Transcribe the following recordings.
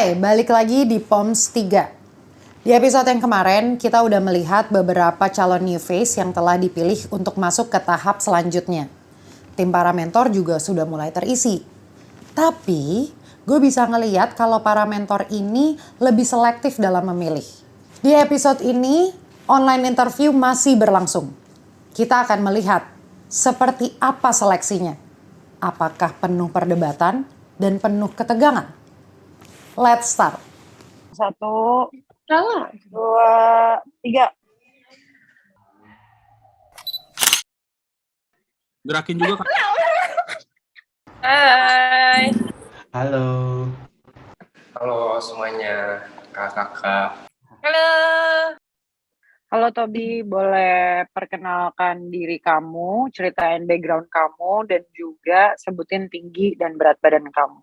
Hai, balik lagi di POMS 3. Di episode yang kemarin, kita udah melihat beberapa calon new face yang telah dipilih untuk masuk ke tahap selanjutnya. Tim para mentor juga sudah mulai terisi. Tapi, gue bisa ngeliat kalau para mentor ini lebih selektif dalam memilih. Di episode ini, online interview masih berlangsung. Kita akan melihat seperti apa seleksinya. Apakah penuh perdebatan dan penuh ketegangan? Let's start. 1, 2, 3. Gerakin juga, Kak. Hai. Halo. Halo semuanya, kakak-kakak. Halo. Halo Tobi, boleh perkenalkan diri kamu, ceritain background kamu, dan juga sebutin tinggi dan berat badan kamu.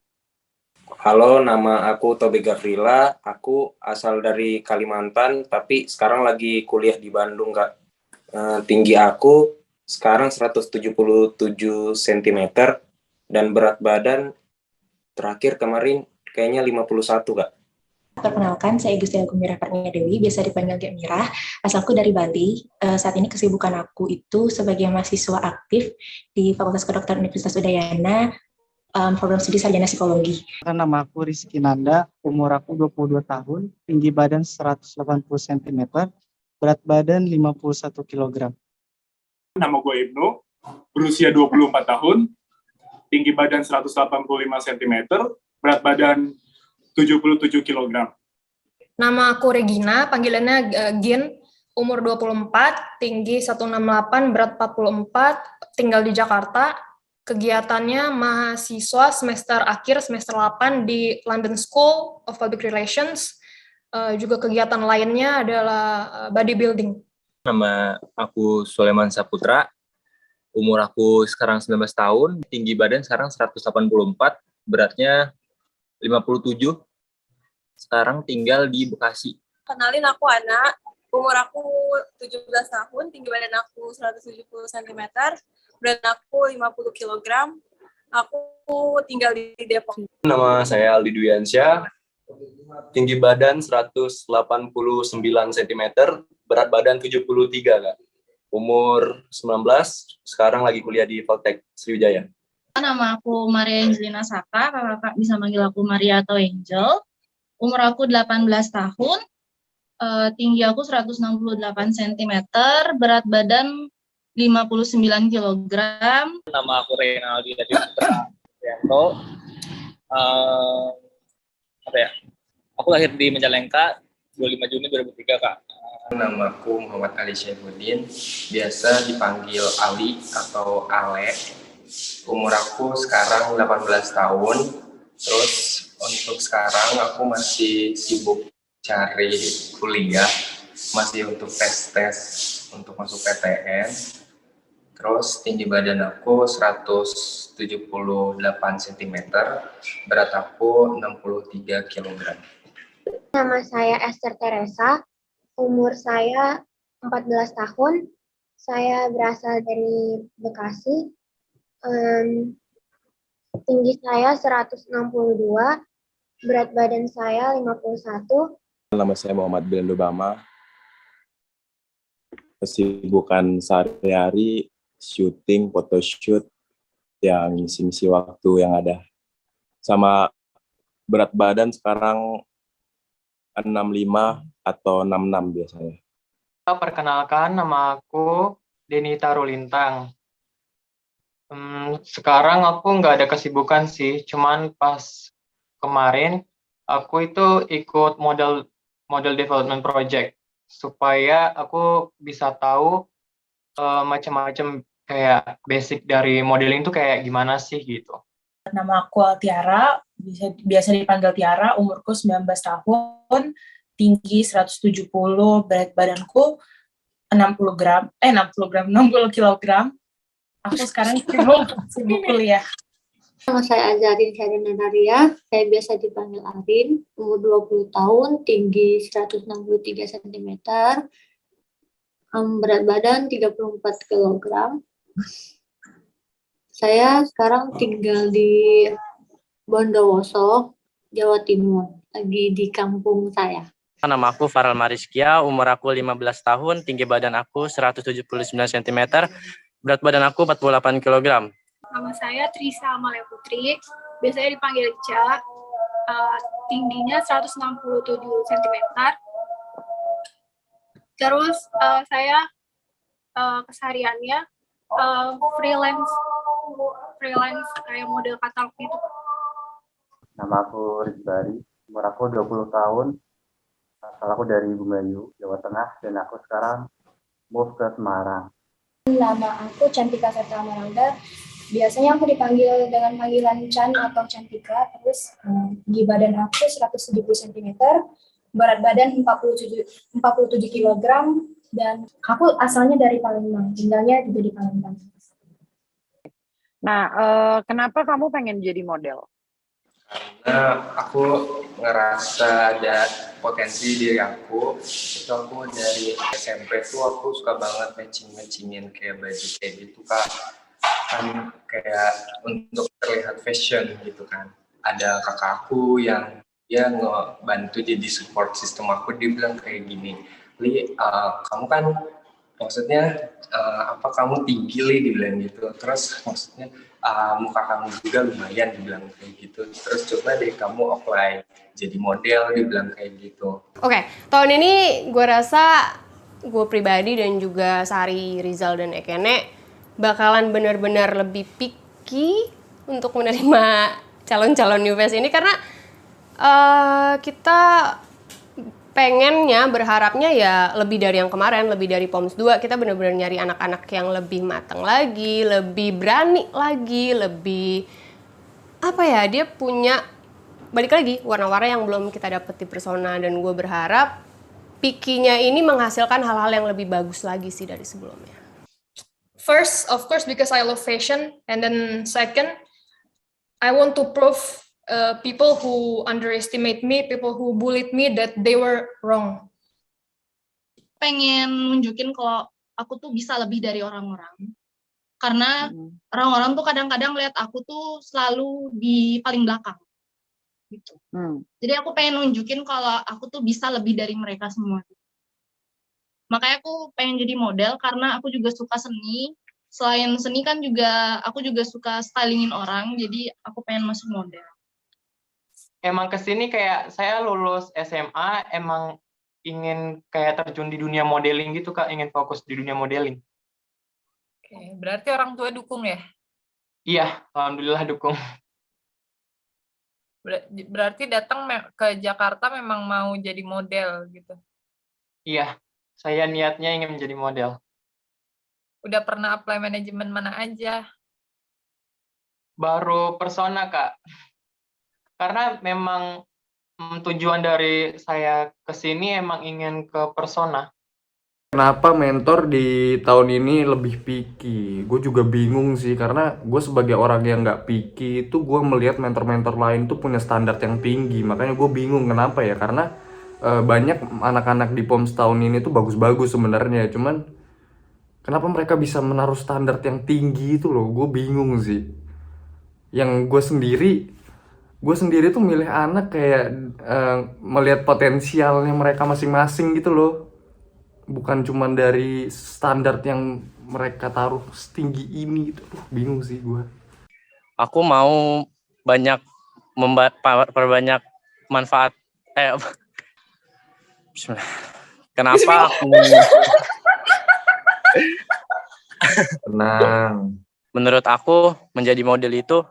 Halo, nama aku Tobi Gavrila. Aku asal dari Kalimantan, tapi sekarang lagi kuliah di Bandung, Kak. Tinggi aku sekarang 177 cm dan berat badan terakhir kemarin kayaknya 51, Kak. Perkenalkan, saya Gustiana Gumirah Parnia Dewi, biasa dipanggil Gek Mirah. Asalku dari Bali. Saat ini kesibukan aku itu sebagai mahasiswa aktif di Fakultas Kedokteran Universitas Udayana, program studi sarjana psikologi. Nama aku Rizky Nanda, umur aku 22 tahun, tinggi badan 180 cm, berat badan 51 kg. Nama gue Ibnu, berusia 24 tahun, tinggi badan 185 cm, berat badan 77 kg. Nama aku Regina, panggilannya Gin, umur 24, tinggi 168, berat 44, tinggal di Jakarta. Kegiatannya mahasiswa semester akhir, semester 8 di London School of Public Relations. Juga kegiatan lainnya adalah bodybuilding. Nama aku Sulaiman Saputra, umur aku sekarang 19 tahun, tinggi badan sekarang 184, beratnya 57, sekarang tinggal di Bekasi. Kenalin, aku Ana, umur aku 17 tahun, tinggi badan aku 170 cm, berat aku 50 kg, aku tinggal di Depok. Nama saya Aldi Dwiansyah, tinggi badan 189 cm, berat badan 73, Kak. Umur 19, sekarang lagi kuliah di Valtek Sriwijaya. Nama aku Maria Angelina Saka, kakak bisa manggil aku Maria atau Angel. Umur aku 18 tahun, tinggi aku 168 cm, berat badan 59 kg. Nama aku Reynaldi dari Yanto. Aku lahir di Majalengka 25 Juni 2003, Kak. Nama aku Muhammad Ali Syaifuddin, biasa dipanggil Ali atau Ale. Umur aku sekarang 18 tahun, terus untuk sekarang aku masih sibuk cari kuliah, masih untuk tes untuk masuk PTN. Terus tinggi badan aku 178 cm, berat aku 63 kg. Nama saya Esther Teresa, umur saya 14 tahun, saya berasal dari Bekasi, tinggi saya 162, berat badan saya 51. Nama saya Muhammad Bilando Bama, kesibukan sehari-hari syuting, photoshoot, yang ngisi waktu yang ada. Sama berat badan sekarang 65 atau 66 biasanya. Perkenalkan, nama aku Denny Tarulintang. Sekarang aku nggak ada kesibukan sih, cuman pas kemarin aku itu ikut model development project supaya aku bisa tahu macam-macam kayak basic dari modeling tuh kayak gimana sih gitu. Nama aku Tiara, biasa dipanggil Tiara, umurku 19 tahun, tinggi 170, berat badanku 60 kg. Aku sekarang sibuk kuliah. Nama saya Azarin Syarina Naria, saya biasa dipanggil Arin, umur 20 tahun, tinggi 163 cm, berat badan 34 kg. Saya sekarang tinggal di Bondowoso, Jawa Timur. lagi di kampung saya. Nama aku Farel Mariskia, umur aku 15 tahun, tinggi badan aku 179 cm, berat badan aku 48 kg. Nama saya Trisa Amalia Putri, biasanya dipanggil Ica, tingginya 167 cm. Terus saya kesehariannya freelance kayak model katalog gitu. Nama aku Rizbari, umur aku 20 tahun, asal aku dari Bumayu, Jawa Tengah, dan aku sekarang move ke Semarang. Nama aku Cantika Serta Amaranda, biasanya aku dipanggil dengan panggilan Chan atau Cantika, terus tinggi badan aku 170 cm, berat badan 47 kg, dan aku asalnya dari Palembang, tinggalnya juga di Palembang. Nah, kenapa kamu pengen jadi model? Karena aku ngerasa ada potensi diri aku. Itu aku dari SMP tuh aku suka banget matching-matchingin kayak baju kayak gitu Kak. Kan kayak untuk terlihat fashion gitu kan. Ada kakak aku yang dia ngebantu jadi support system aku, dia bilang kayak gini, Li, kamu kan maksudnya apa kamu tinggi Li, dibilang gitu. Terus maksudnya muka kamu juga lumayan, dibilang kayak gitu. Terus coba deh kamu apply jadi model, dibilang kayak gitu. Oke, tahun ini gue rasa gue pribadi dan juga Sari, Rizal, dan Ekene bakalan benar-benar lebih picky untuk menerima calon-calon new face ini, karena kita pengennya, berharapnya ya lebih dari yang kemarin, lebih dari POMS 2. Kita benar-benar nyari anak-anak yang lebih matang lagi, lebih berani lagi, lebih apa ya, dia punya balik lagi warna-warna yang belum kita dapet di Persona. Dan gue berharap pikinya ini menghasilkan hal-hal yang lebih bagus lagi sih dari sebelumnya. First, of course, because I love fashion, and then second, I want to prove people who underestimate me, people who bullied me, that they were wrong. Pengen nunjukin kalau aku tuh bisa lebih dari orang-orang. Karena orang-orang tuh kadang-kadang lihat aku tuh selalu di paling belakang. Gitu. Jadi aku pengen nunjukin kalau aku tuh bisa lebih dari mereka semua. Makanya aku pengen jadi model karena aku juga suka seni. Selain seni kan juga aku juga suka stylingin orang, jadi aku pengen masuk model. Emang kesini kayak saya lulus SMA emang ingin kayak terjun di dunia modeling gitu Kak, ingin fokus di dunia modeling. Oke, berarti orang tua dukung ya? Iya, alhamdulillah dukung. Berarti datang ke Jakarta memang mau jadi model gitu? Iya, saya niatnya ingin menjadi model. Udah pernah apply manajemen mana aja? Baru Persona Kak. Karena memang tujuan dari saya ke sini emang ingin ke Persona. Kenapa mentor di tahun ini lebih picky? Gue juga bingung sih, karena gue sebagai orang yang nggak picky itu gue melihat mentor-mentor lain tuh punya standar yang tinggi. Makanya gue bingung kenapa ya, karena banyak anak-anak di POMS tahun ini tuh bagus-bagus sebenarnya. Cuman kenapa mereka bisa menaruh standar yang tinggi itu loh, gue bingung sih. Yang gue sendiri tuh milih anak kayak melihat potensialnya mereka masing-masing gitu loh, bukan cuma dari standar yang mereka taruh setinggi ini gitu. Bingung sih gue. Aku mau perbanyak manfaat. Kenapa aku tenang. Menurut aku menjadi model itu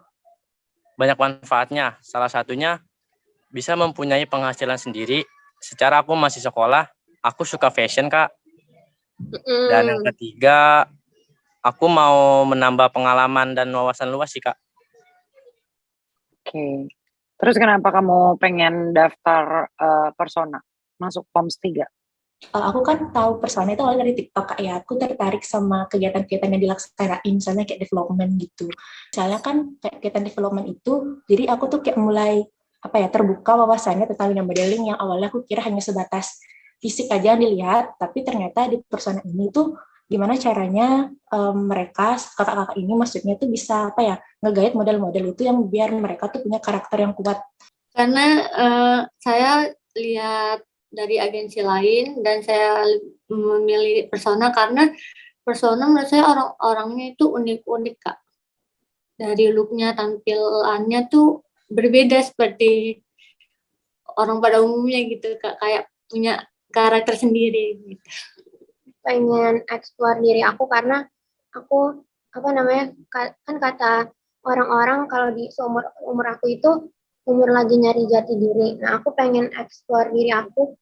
banyak manfaatnya. Salah satunya bisa mempunyai penghasilan sendiri. Secara aku masih sekolah, aku suka fashion Kak. Dan yang ketiga, aku mau menambah pengalaman dan wawasan luas sih Kak. Oke. Terus kenapa kamu pengen daftar Persona, masuk POMS 3? Aku kan tahu Persona itu awalnya dari TikTok Kak ya. Aku tertarik sama kegiatan-kegiatan yang dilaksanain, misalnya kayak development gitu. Misalnya kan kayak kegiatan development itu, jadi aku tuh kayak mulai terbuka wawasannya tentang dunia modeling yang awalnya aku kira hanya sebatas fisik aja yang dilihat, tapi ternyata di Persona ini tuh gimana caranya mereka kakak-kakak ini maksudnya tuh bisa nge-guide model-model itu yang biar mereka tuh punya karakter yang kuat. Karena saya lihat dari agensi lain dan saya memilih Persona karena Persona menurut saya orang-orangnya itu unik-unik, Kak. Dari look-nya, tampilannya tuh berbeda seperti orang pada umumnya gitu, Kak. Kayak punya karakter sendiri gitu. Pengen eksplor diri aku karena aku kan kata orang-orang kalau di seumur umur aku itu umur lagi nyari jati diri. Nah, aku pengen eksplor diri aku.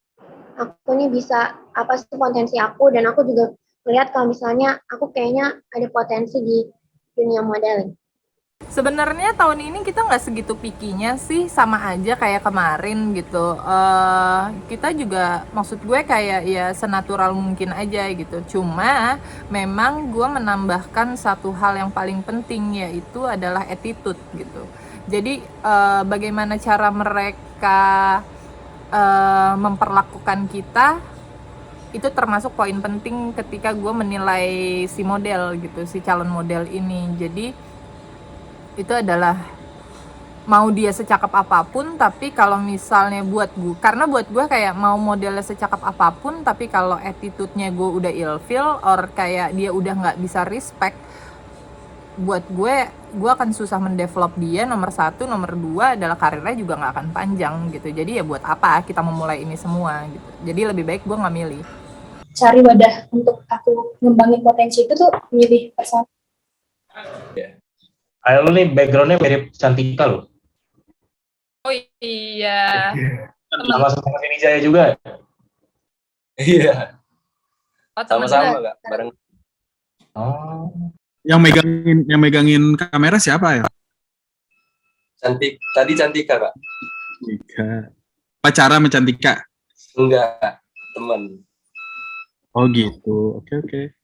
Aku nih bisa apa sih potensi aku, dan aku juga melihat kalau misalnya aku kayaknya ada potensi di dunia modeling. Sebenarnya tahun ini kita nggak segitu pikinya sih, sama aja kayak kemarin gitu. Kita juga, maksud gue kayak ya senatural mungkin aja gitu. Cuma memang gue menambahkan satu hal yang paling penting, yaitu adalah attitude gitu. Jadi bagaimana cara mereka memperlakukan kita, itu termasuk poin penting ketika gue menilai si model gitu, si calon model ini. Jadi itu adalah mau dia secakap apapun, tapi kalau misalnya buat gue, karena buat gue kayak mau modelnya secakap apapun, tapi kalau attitude-nya gue udah ilfeel or kayak dia udah nggak bisa respect, buat gue akan susah mendevelop dia. Nomor satu, nomor dua adalah karirnya juga nggak akan panjang gitu. Jadi ya buat apa kita memulai ini semua gitu. Jadi lebih baik gue nggak milih. Cari wadah untuk aku ngembangin potensi itu tuh milih Persona. Ayo lu nih backgroundnya mirip Cantika loh. Oh iya. Sama Vini Jaya juga. Iya. Oh, Sama-sama Kak, bareng. Oh. Yang megangin kamera siapa ya? Cantika Kak. Cantika. Pacaran sama Cantika? Enggak, teman. Oh gitu. Oke.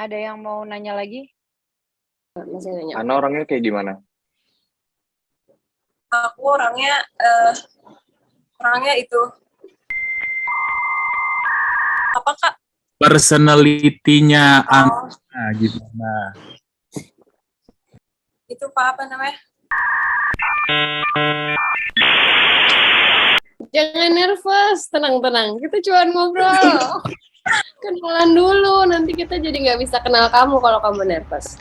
Ada yang mau nanya lagi? Masih nanya. Ana orangnya kayak gimana? Aku orangnya itu apa, Kak? Personality-nya Ana gimana? Itu apa namanya? Jangan nervous, tenang. Kita cuma ngobrol. Kenalan dulu, nanti kita jadi nggak bisa kenal kamu kalau kamu nervous.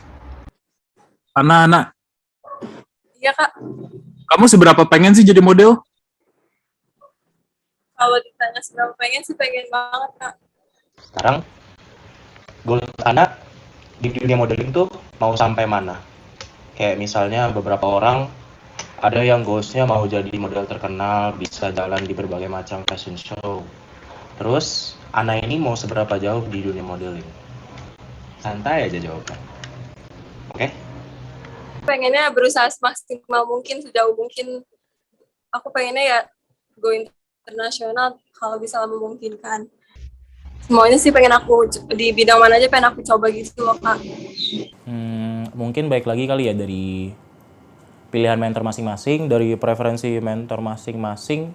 Ana. Iya, Kak. Kamu seberapa pengen sih jadi model? Kalau ditanya seberapa pengen sih, pengen banget, Kak. Sekarang goal anak di dunia modeling tuh mau sampai mana? Kayak misalnya beberapa orang ada yang goalsnya mau jadi model terkenal, bisa jalan di berbagai macam fashion show. Terus Ana ini mau seberapa jauh di dunia modeling? Santai aja jawabnya. Oke? Pengennya berusaha semaksimal mungkin, sejauh mungkin. Aku pengennya ya go internasional kalau bisa memungkinkan. Semuanya sih pengen aku di bidang mana aja pengen aku coba gitu loh, Kak. Mungkin baik lagi kali ya dari pilihan mentor masing-masing, dari preferensi mentor masing-masing.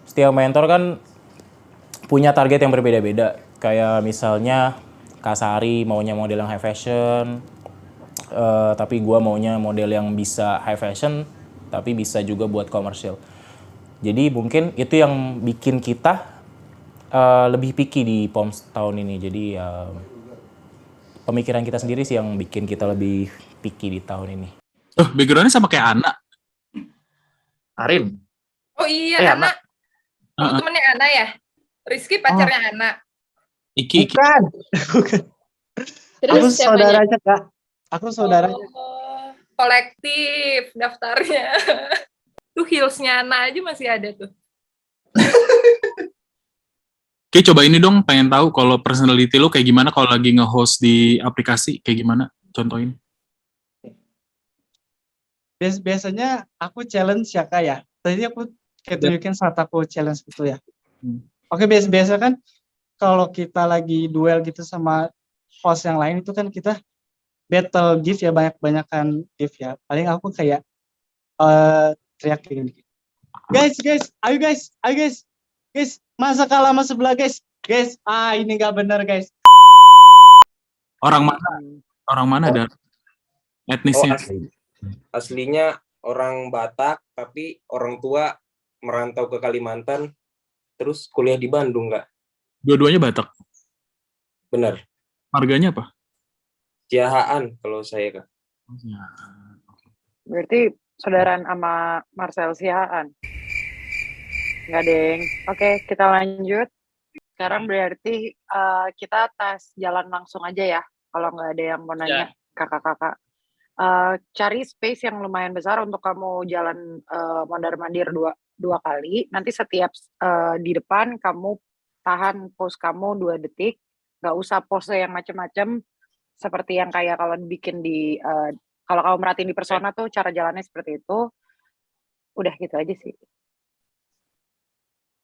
Setiap mentor kan punya target yang berbeda-beda. Kayak misalnya Kak Sari maunya model yang high fashion, tapi gue maunya model yang bisa high fashion, tapi bisa juga buat komersial. Jadi mungkin itu yang bikin kita lebih picky di POMS tahun ini. Jadi pemikiran kita sendiri sih yang bikin kita lebih picky di tahun ini. Backgroundnya sama kayak Ana. Arin. Oh iya, Ana. Kamu temennya Ana ya? Rizky pacarnya Ana. Iki. Bukan. Terus Aku saudaranya, Kak. Aku saudaranya. Kolektif daftarnya. Tuh heelsnya Ana aja masih ada tuh. Oke, coba ini dong, pengen tahu kalau personality lo kayak gimana kalau lagi nge-host di aplikasi, kayak gimana? Contohin. Biasanya aku challenge ya, Kak ya. Tadi aku kayak tunjukin saat aku challenge gitu ya. Oke, biasa kan kalau kita lagi duel gitu sama host yang lain itu kan kita battle gift ya, banyak-banyakan gift ya. Paling aku kayak teriak kayak gini. Guys, ayo guys, masa kalah sama sebelah guys, ini nggak benar guys. Orang mana, Dar? etnisnya. Aslinya orang Batak, tapi orang tua merantau ke Kalimantan, terus kuliah di Bandung, Kak. Dua-duanya Batak? Benar. Marganya apa? Siahaan kalau saya, Kak. Berarti saudaraan sama Marcel Siahaan. Enggak, Deng. Oke, kita lanjut. Sekarang berarti kita tes jalan langsung aja ya. Kalau nggak ada yang mau nanya, kakak-kakak. Cari space yang lumayan besar untuk kamu jalan mondar-mandir dua kali. Nanti setiap di depan kamu tahan pose kamu 2 detik. Nggak usah pose yang macem-macem. Seperti yang kayak kalau bikin di kalau kamu merhatiin di persona tuh cara jalannya seperti itu. Udah gitu aja sih.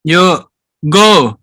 Yuk, go!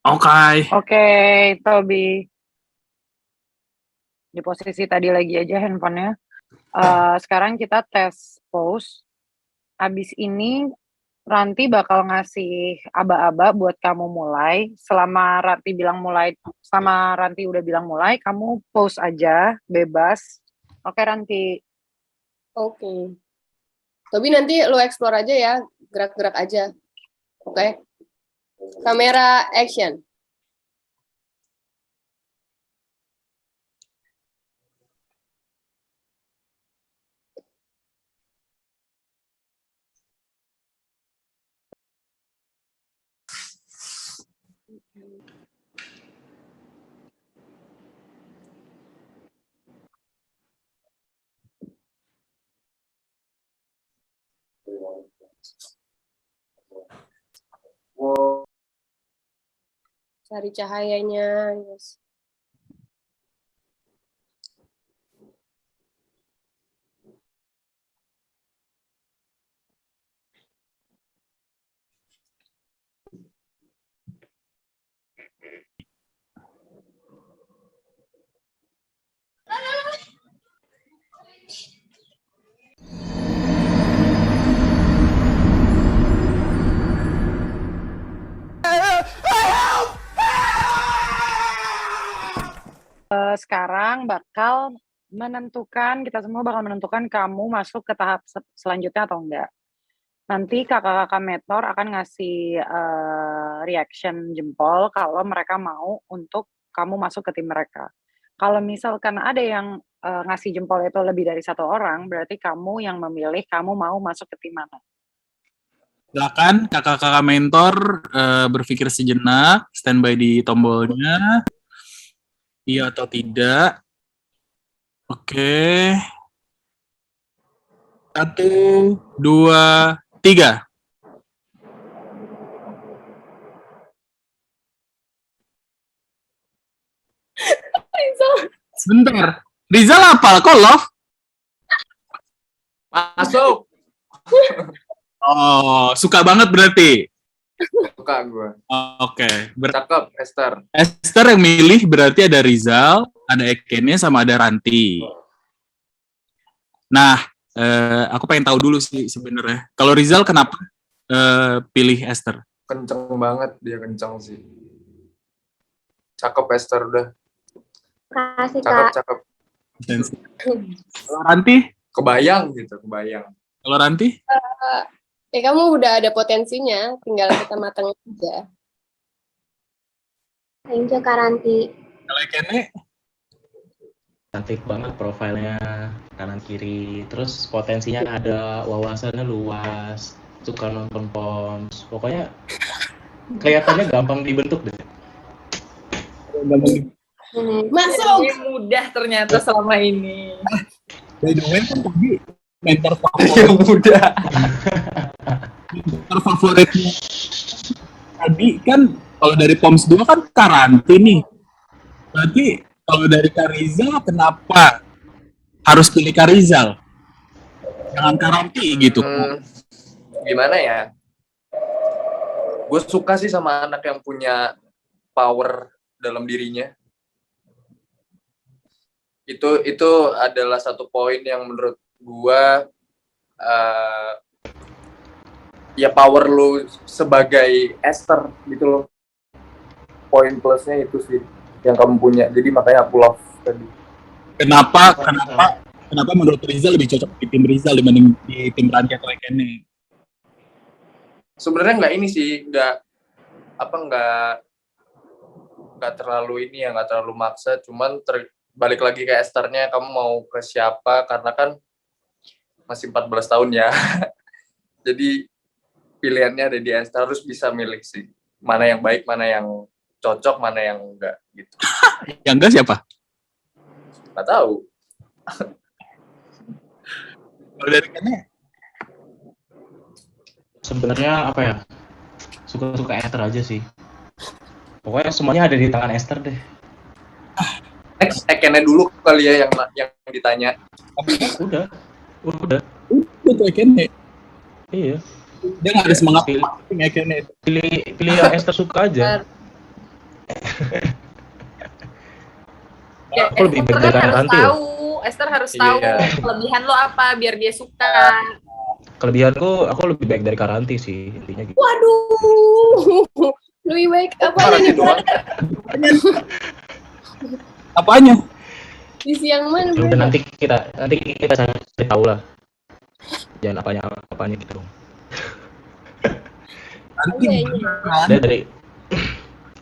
Oke, Tobi. Di posisi tadi lagi aja handphonenya. Sekarang kita tes pose. Abis ini Ranti bakal ngasih aba-aba buat kamu mulai. Selama Ranti udah bilang mulai, kamu pose aja, bebas. Oke, Ranti. Oke. Tobi nanti lo explore aja ya, gerak-gerak aja. Oke. Kamera action. Cari cahayanya, yes. Sekarang bakal menentukan, kita semua bakal menentukan kamu masuk ke tahap selanjutnya atau enggak. Nanti kakak-kakak mentor akan ngasih reaction jempol kalau mereka mau untuk kamu masuk ke tim mereka. Kalau misalkan ada yang ngasih jempol itu lebih dari 1 orang, berarti kamu yang memilih kamu mau masuk ke tim mana. Silakan kakak-kakak mentor berpikir sejenak, standby di tombolnya. Iya atau tidak? Oke. 1, 2, 3. Sebentar. Rizal apa? Kok love? Masuk. Oh, suka banget berarti. Suka gue. Oke. Cakep, Esther. Esther yang milih berarti ada Rizal, ada Ekennya, sama ada Ranti. Nah, aku pengen tahu dulu sih sebenarnya. Kalau Rizal kenapa pilih Esther? Kenceng banget, dia kenceng sih. Cakep Esther udah. Makasih, Cakep, Kak. cakep. Kalau Ranti? Kebayang gitu, kebayang. Kalau Ranti? Kamu udah ada potensinya, tinggal kita matengin aja. Thank you, Kak Ranti. Kalau Ekennya? Cantik banget profilnya, kanan kiri, terus potensinya ada, wawasannya luas, suka nonton Pons, pokoknya kelihatannya gampang dibentuk deh. Masuk. Mudah ternyata selama ini. By the way, kan tadi mentor favorit yang muda. mentor favoritnya tadi kan kalau dari POMS 2 kan karantin nih. Berarti kalau dari Karizal kenapa harus pilih Karizal? Jangan karanti gitu. Gimana ya? Gue suka sih sama anak yang punya power dalam dirinya. Itu adalah satu poin yang menurut gue ya power lu sebagai Esther gitu loh. Poin plusnya itu sih yang kamu punya. Jadi makanya aku love tadi. Kenapa menurut Rizal lebih cocok di tim Rizal dibanding di tim Ranti atau Ekene? Sebenarnya nggak ini sih, nggak terlalu ini ya, nggak terlalu maksa. Cuman balik lagi ke Esthernya, kamu mau ke siapa? Karena kan masih 14 tahun ya. Jadi pilihannya ada di Esther, harus bisa milih sih. Mana yang baik, mana yang cocok, mana yang enggak gitu. Yang enggak siapa? Nggak tahu. Kalau dari Kene? Sebenarnya apa ya? Suka-suka Esther aja sih. Pokoknya semuanya ada di tangan Esther deh. Next, Ekene dulu kali ya yang ditanya. Udah. Udah tuh Ekene. Iya. Dia nggak ada semangat pilih Ekene. Pilih yang Esther suka aja. Ya, Aku lebih baik dari Ranti loh. Esther harus tahu kelebihan lo apa biar dia suka. Kelebihanku, aku lebih baik dari Karanti sih intinya gitu. Waduh, lebih baik apanya nih? Apanya? Di siang mana? Ya udah nanti kita cari tahu lah. Jangan apanya gitu dong. Dari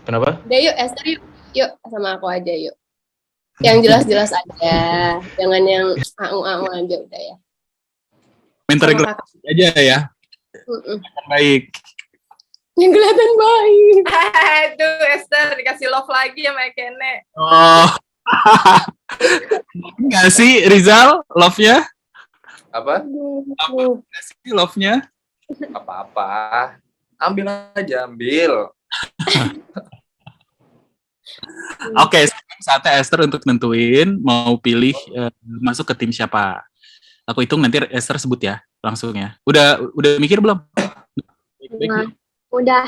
kenapa? Udah yuk Esther yuk sama aku aja yuk. Yang jelas-jelas aja, jangan yang au aja udah ya. Mentoring aja ya. Baik. Yang kelihatan baik. Tuh Esther dikasih love lagi sama Ekene. Oh. Enggak sih Rizal love-nya? Apa? Enggak sih love-nya? Apa-apa. Ambil aja, ambil. Oke, saatnya Esther untuk nentuin mau pilih masuk ke tim siapa. Aku hitung nanti Esther sebut ya langsung ya. Udah mikir belum? Udah.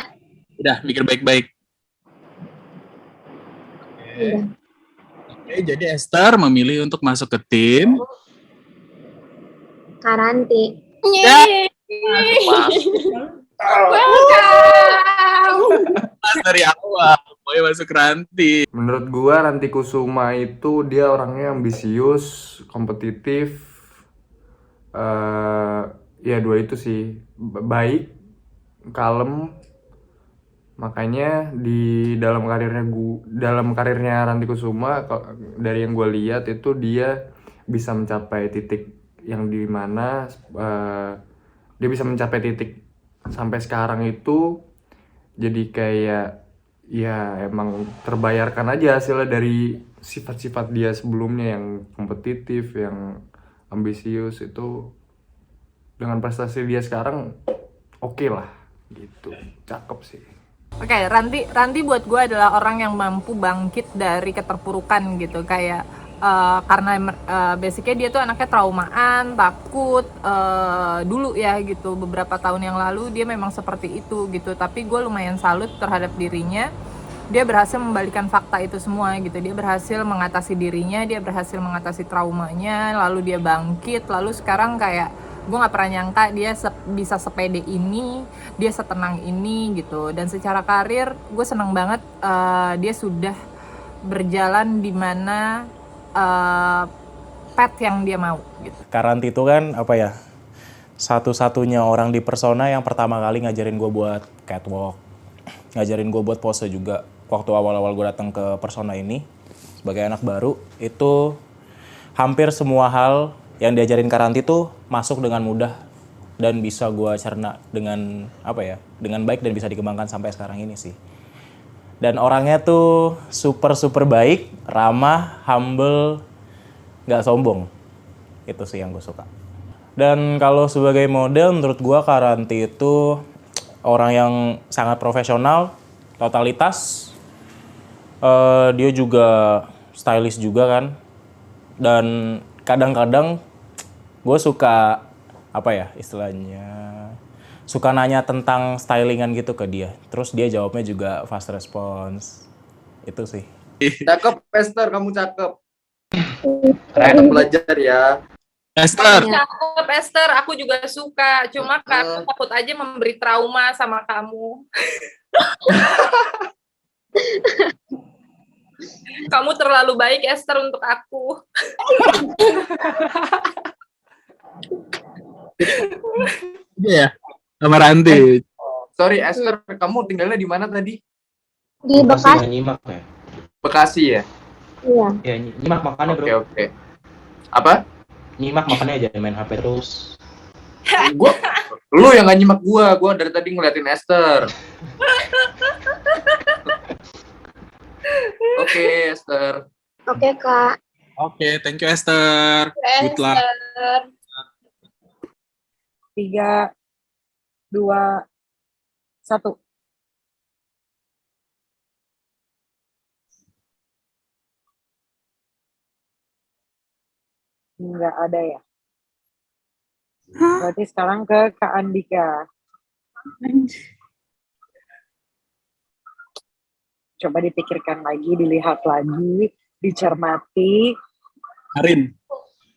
Udah mikir baik-baik. Oke, jadi Esther memilih untuk masuk ke tim Karanti. Dari awal boleh masuk Ranti. Menurut gua Ranti Kusuma itu dia orangnya ambisius, kompetitif. Ya dua itu sih, baik, kalem. Makanya di dalam karirnya Ranti Kusuma dari yang gue lihat itu dia bisa mencapai titik yang dimana dia bisa mencapai titik sampai sekarang itu jadi kayak ya emang terbayarkan aja hasilnya dari sifat-sifat dia sebelumnya yang kompetitif, yang ambisius. Itu dengan prestasi dia sekarang oke lah gitu, cakep sih. Oke, Ranti buat gue adalah orang yang mampu bangkit dari keterpurukan gitu, kayak karena basicnya dia tuh anaknya traumaan, takut dulu ya gitu, beberapa tahun yang lalu dia memang seperti itu gitu, tapi gue lumayan salut terhadap dirinya. Dia berhasil membalikan fakta itu semua gitu, dia berhasil mengatasi dirinya, dia berhasil mengatasi traumanya, lalu dia bangkit, lalu sekarang kayak gue nggak pernah nyangka dia bisa sepede ini, dia setenang ini gitu. Dan secara karir gue seneng banget dia sudah berjalan di mana path yang dia mau gitu. Karanti itu kan apa ya, satu-satunya orang di Persona yang pertama kali ngajarin gue buat catwalk, ngajarin gue buat pose juga. Waktu awal-awal gue datang ke Persona ini sebagai anak baru, itu hampir semua hal yang diajarin Karanti tuh masuk dengan mudah dan bisa gue cerna dengan dengan baik dan bisa dikembangkan sampai sekarang ini sih. Dan orangnya tuh super baik, ramah, humble, nggak sombong. Itu sih yang gue suka. Dan kalau sebagai model menurut gue Karanti itu orang yang sangat profesional, totalitas. Dia juga stylish juga kan. Dan kadang-kadang gue suka apa ya istilahnya, suka nanya tentang stylingan gitu ke dia. Terus dia jawabnya juga fast response. Itu sih. Cakep, Esther, kamu cakep. Keren belajar ya. Esther. Cakep, Esther. Aku juga suka. Cuma aku takut aja memberi trauma sama kamu. Kamu terlalu baik, Esther, untuk aku. Iya ya, sama Ranti. Sorry, Esther, kamu tinggalnya di mana tadi? Di Bekasi. Nyimak ya. Bekasi ya? Iya. Ya, nyimak makannya bro. Oke. Apa? Nyimak makannya aja, main HP terus. Lu yang gak nyimak gua dari tadi ngeliatin Esther. Oke, Esther. Oke, Kak. Oke, thank you Esther. Good luck. 3, 2, 1. Nggak ada ya. Berarti sekarang ke Kak Andika. Coba dipikirkan lagi, dilihat lagi, dicermati. Arin,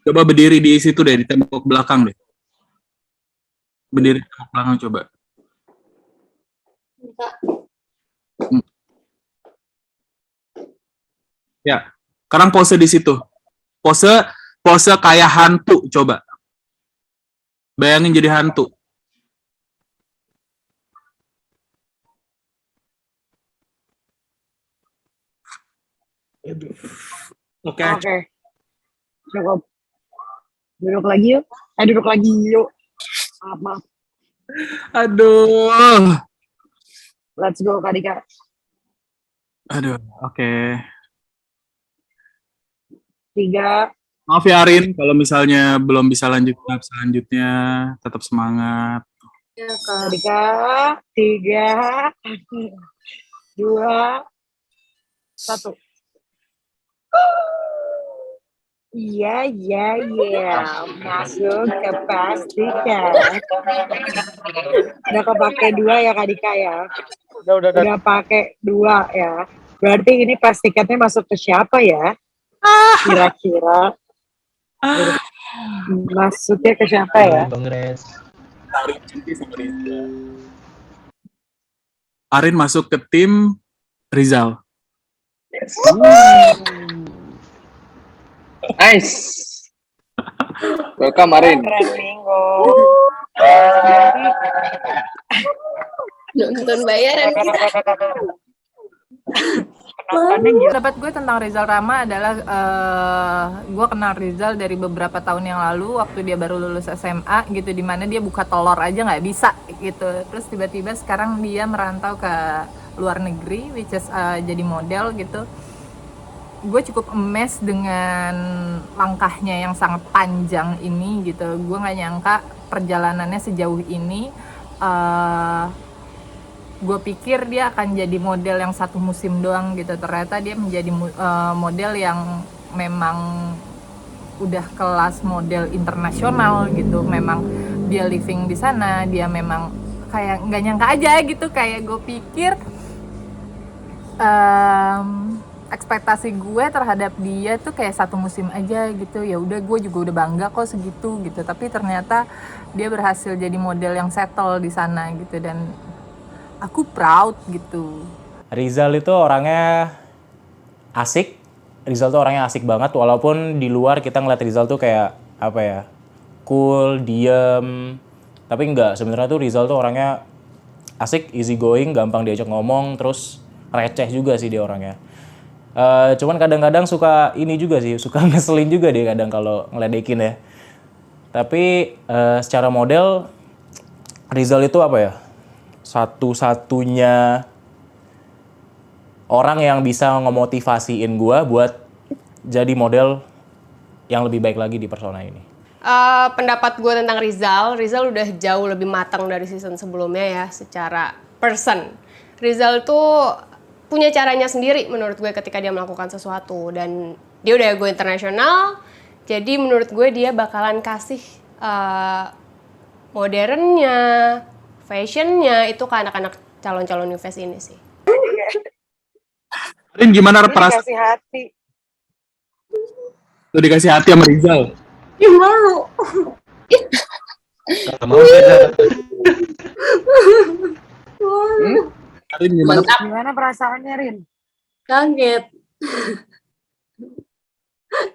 coba berdiri di situ deh, di tembok belakang deh. Berdiri di tembok belakang coba. Ya, sekarang pose di situ. Pose kayak hantu coba. Bayangin jadi hantu. Oke. Cukup. Duduk lagi yuk. Duduk lagi yuk. Maaf. Aduh. Let's go, Kak Dika. Aduh, oke. 3. Maaf ya Arin, kalau misalnya belum bisa lanjut tahap selanjutnya, tetap semangat. Ya, Kak Dika. 3, 2, 1. Iya, masuk ke pastikan. Udah kepake 2 ya Kak Dika ya? Udah pakai 2 ya. Berarti ini pastikannya masuk ke siapa ya? Kira-kira. Masuknya ke siapa ya? Bang Res. Arin masuk ke tim Rizal. Nice. Welcome, Arin. Keren Minggu. Nonton bayaran kita. Pendapat gue tentang Rizal Rama adalah gue kenal Rizal dari beberapa tahun yang lalu waktu dia baru lulus SMA gitu, dimana dia buka telur aja nggak bisa gitu, terus tiba-tiba sekarang dia merantau ke luar negeri, which is jadi model gitu. Gue cukup amazed dengan langkahnya yang sangat panjang ini gitu. Gue nggak nyangka perjalanannya sejauh ini. Gue pikir dia akan jadi model yang satu musim doang gitu, ternyata dia menjadi model yang memang udah kelas model internasional gitu. Memang dia living di sana, dia memang kayak nggak nyangka aja gitu, kayak gue pikir ekspektasi gue terhadap dia tuh kayak satu musim aja gitu, ya udah gue juga udah bangga kok segitu gitu, tapi ternyata dia berhasil jadi model yang settle di sana gitu, dan aku proud gitu. Rizal itu orangnya asik. Rizal tuh orangnya asik banget, walaupun di luar kita ngeliat Rizal tuh kayak apa ya, cool, diem. Tapi enggak, sebenarnya tuh Rizal tuh orangnya asik, easy going, gampang diajak ngomong, terus receh juga sih dia orangnya. Cuman kadang-kadang suka ini juga sih, suka ngeselin juga dia kadang kalau ngeledekin ya. Tapi secara model, Rizal itu apa ya, satu-satunya orang yang bisa ngemotivasiin gue buat jadi model yang lebih baik lagi di persona ini. pendapat gue tentang Rizal udah jauh lebih matang dari season sebelumnya ya secara person. Rizal tuh punya caranya sendiri menurut gue ketika dia melakukan sesuatu dan dia udah go internasional. Jadi menurut gue dia bakalan kasih modernnya, fashionnya itu ke anak-anak calon-calon New Face ini sih. Rin, gimana perasaan? Dikasih hati. Lu dikasih hati sama Rizal? Ih, malu. Rin, gimana? Gimana perasaannya, Rin? Kaget.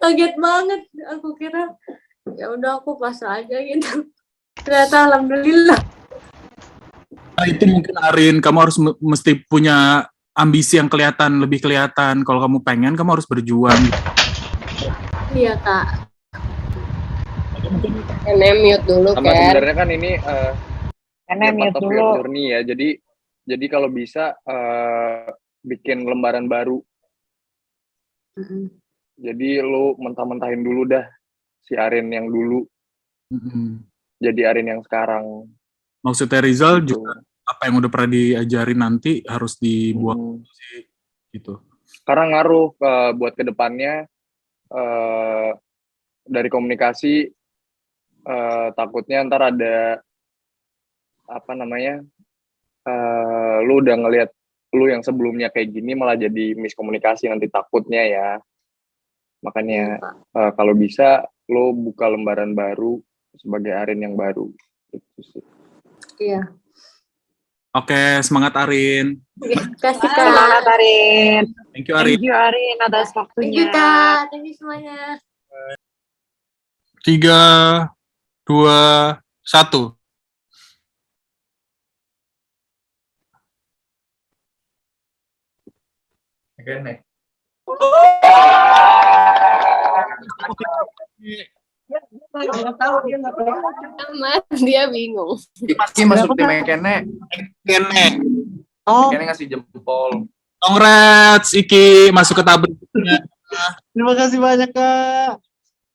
Kaget banget. Aku kira ya udah aku pasrah aja gitu. Ternyata alhamdulillah. Nah, itu mungkin Arin, kamu harus mesti punya ambisi yang lebih kelihatan. Kalau kamu pengen, kamu harus berjuang. Iya, Kak. Mute dulu, Sama sebenarnya kan ini mute part of dulu. your journey ya. Jadi kalau bisa bikin lembaran baru. Jadi lu mentah-mentahin dulu dah si Arin yang dulu. Jadi Arin yang sekarang. Maksudnya Rizal juga apa yang udah pernah diajarin nanti harus dibuang gitu. Karena ngaruh buat kedepannya dari komunikasi takutnya ntar ada apa namanya lu udah ngelihat lu yang sebelumnya kayak gini malah jadi miskomunikasi nanti takutnya ya. Makanya kalau bisa lu buka lembaran baru sebagai Arin yang baru. Gitu sih. Iya. Oke, semangat Arin. Kasih, Kak. Semangat, Arin. Thank you Arin. Thank you, Arin, atas Thank waktunya. you, Kak. Thank you semuanya. 3, 2, 1. Ekene. Dia bingung. Iki masuk tim Ekene. Oh. Ekene ngasih jempol. Congrats Iki masuk ke tabel. Terima kasih banyak, Kak.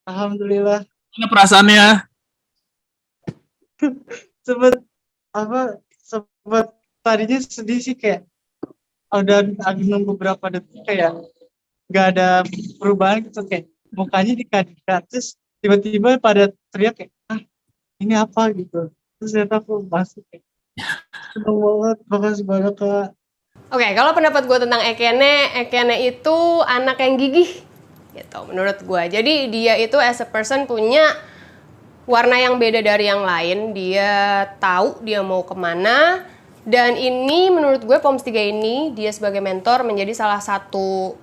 Alhamdulillah. Gimana perasaannya? Sempet tadinya sedih sih, kayak udah agak nunggu beberapa detik kayak nggak ada perubahan gitu, kayak mukanya dikat terus tiba-tiba pada teriak kayak ini apa gitu, terus ternyata aku masuk kayak seneng banget. Makasih banyak, Kak. Oke, kalau pendapat gue tentang Ekene itu anak yang gigih gitu menurut gue. Jadi dia itu as a person punya warna yang beda dari yang lain. Dia tahu dia mau kemana. Dan ini menurut gue POMS 3 ini dia sebagai mentor menjadi salah satu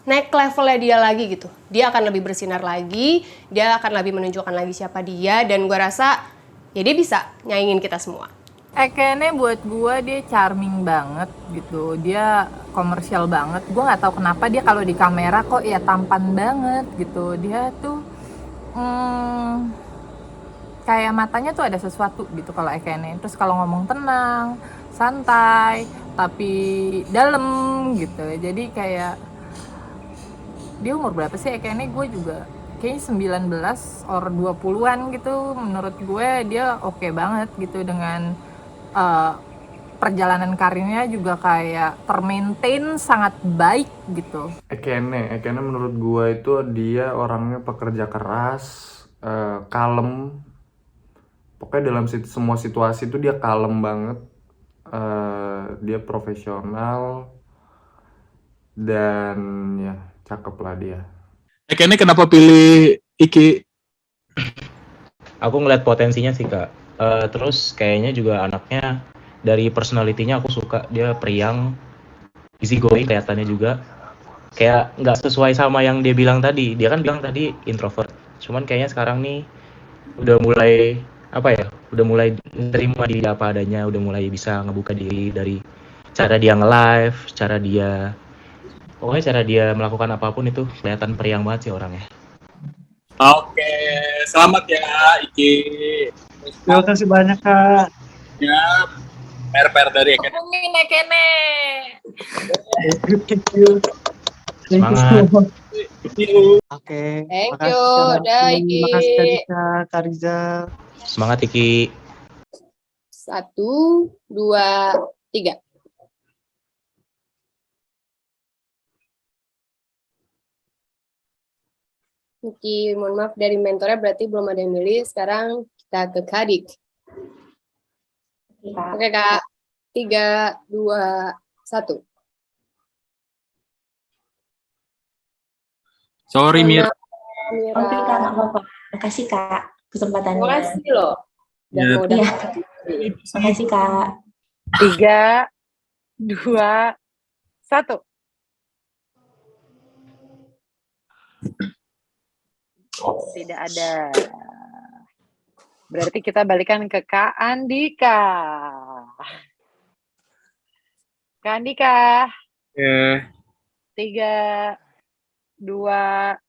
naik levelnya dia lagi gitu. Dia akan lebih bersinar lagi, dia akan lebih menunjukkan lagi siapa dia, dan gue rasa ya dia bisa nyaingin kita semua. Ekene buat gue dia charming banget gitu, dia komersial banget. Gue nggak tahu kenapa dia kalau di kamera kok ya tampan banget gitu. Dia tuh kayak matanya tuh ada sesuatu gitu kalau Ekene. Terus kalau ngomong tenang, santai, tapi dalam gitu. Jadi kayak dia umur berapa sih Ekene? Gue juga kayaknya 19 or 20-an gitu. Menurut gue dia oke banget gitu dengan perjalanan karirnya juga kayak termaintain sangat baik gitu. Ekene menurut gua itu dia orangnya pekerja keras, kalem. Pokoknya dalam semua situasi itu dia kalem banget. Dia profesional dan ya cakep lah dia. Ekene kenapa pilih Iki? Aku ngeliat potensinya sih, Kak. Terus kayaknya juga anaknya dari personality-nya aku suka, dia periang, easy going kelihatannya juga. Kayak nggak sesuai sama yang dia bilang tadi. Dia kan bilang tadi introvert. Cuman kayaknya sekarang nih udah mulai udah mulai menerima diri apa adanya, udah mulai bisa ngebuka diri dari cara dia nge-live, cara dia melakukan apapun itu kelihatan periang banget sih orangnya. Oke, selamat ya Iki. Terima kasih banyak, Kak. Ya, PR dari Ekene. Ngomongin Ekene. Thank you. Thank you so much. Oke, Thank makasih you, Kak dah Raffi, Iki. makasih Kak Dika, Kak Rizal. Semangat Iki. 1, 2, 3. Iki, mohon maaf dari mentornya berarti belum ada yang milih. Sekarang kita ke Kadik. Oke Kak, 3, 2, 1. Sorry Mira. Mira. Oke Kak, nggak apa-apa. Makasih Kak kesempatannya. Makasih loh. Dan Ya. mau Iya, dapat. makasih Kak. 3, 2, 1. Tidak ada. Berarti kita balikan ke Kak Andika. Kak Andika. Ya. 3, 2,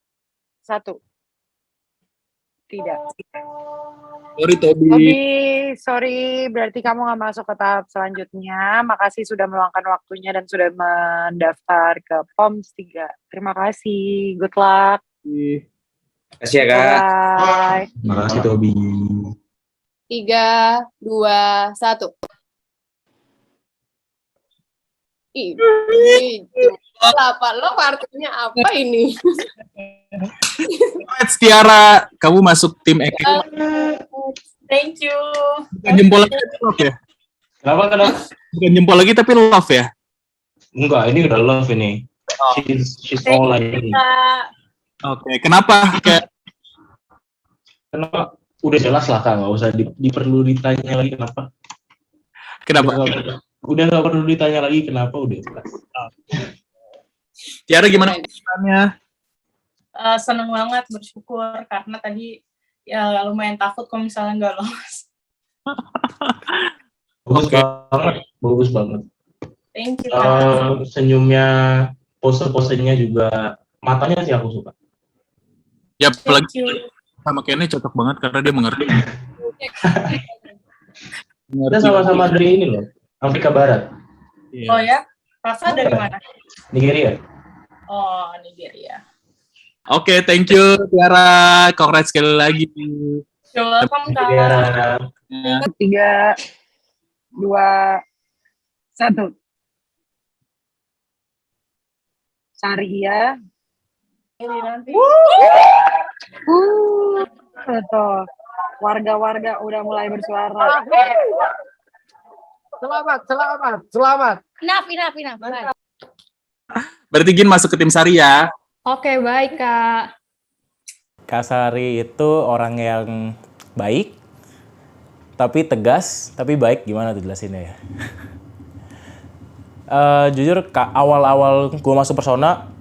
1. Tidak. Sorry Tobi. Tobi, sorry, berarti kamu nggak masuk ke tahap selanjutnya. Makasih sudah meluangkan waktunya dan sudah mendaftar ke POMS 3. Terima kasih. Good luck. Makasih ya Kak. Bye. Makasih Tobi. 3, 2, 1. Ini apa? Lo artinya apa ini? Tiara, kamu masuk tim Eki. Thank you. Bukan jempol lagi tapi love ya? Kenapa? Bukan jempol lagi tapi love ya? Enggak, ini udah love ini. She's all like ini. Oke, kenapa? Kenapa? Udah jelas lah Kak, nggak usah diperlu ditanya lagi kenapa. Udah nggak perlu ditanya lagi kenapa, udah jelas. Tiara gimana perasaannya? Seneng banget, bersyukur karena tadi ya lumayan takut kalau misalnya nggak lolos. Bagus banget. Thank you Kak. Senyumnya, pose-posenya juga, matanya sih aku suka. Ya apalagi sama Kenny cocok banget karena dia mengerti. Kita sama-sama dari ini loh, Afrika Barat. Oh ya? Rafa dari mana? Nigeria. Oh, Nigeria. Oke, thank you Tiara. Congrats sekali lagi. You're welcome Kak. 3, 2, 1. Saria. Ini nanti. Tuh. Warga-warga udah mulai bersuara. Selamat. Enough. Berarti Gin masuk ke tim Sari ya. Oke, baik Kak. Kak Sari itu orang yang baik, tapi tegas, tapi baik. Gimana tuh jelasinnya ya? Jujur, awal-awal gue masuk Persona,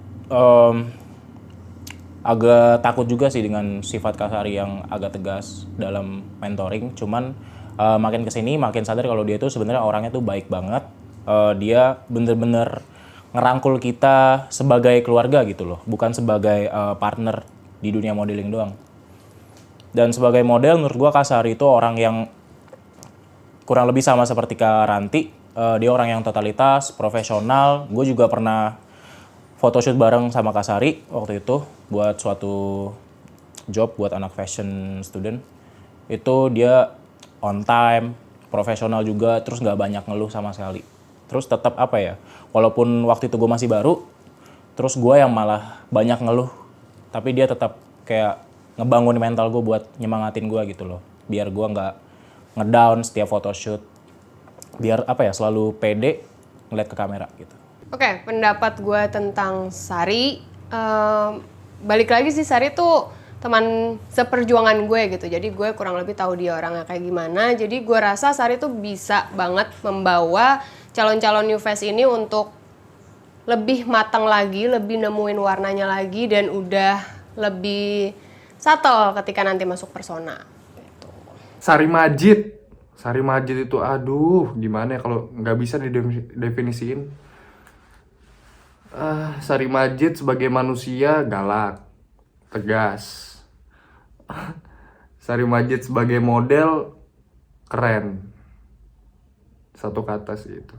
agak takut juga sih dengan sifat Kak Sari yang agak tegas dalam mentoring. Cuman makin kesini makin sadar kalau dia tuh sebenarnya orangnya tuh baik banget. Dia bener-bener ngerangkul kita sebagai keluarga gitu loh, bukan sebagai partner di dunia modeling doang. Dan sebagai model, menurut gue Kak Sari itu orang yang kurang lebih sama seperti Kak Ranti. Dia orang yang totalitas, profesional. Gue juga pernah photoshoot bareng sama Kak Sari waktu itu buat suatu job buat anak fashion student. Itu dia on time, profesional juga, terus nggak banyak ngeluh sama sekali. Terus tetap apa ya, walaupun waktu itu gue masih baru, terus gue yang malah banyak ngeluh, tapi dia tetap kayak ngebangun mental gue buat nyemangatin gue gitu loh, biar gue nggak ngedown setiap photoshoot, biar apa ya, selalu pede ngeliat ke kamera gitu. Oke, pendapat gue tentang Sari, balik lagi sih, Sari tuh teman seperjuangan gue gitu, jadi gue kurang lebih tahu dia orangnya kayak gimana. Jadi gue rasa Sari tuh bisa banget membawa calon-calon new face ini untuk lebih matang lagi, lebih nemuin warnanya lagi, dan udah lebih subtle ketika nanti masuk Persona. Sari Majid itu aduh gimana ya kalau nggak bisa didefinisiin. Sari Majid sebagai manusia galak, tegas. Sari Majid sebagai model keren. Satu kata sih itu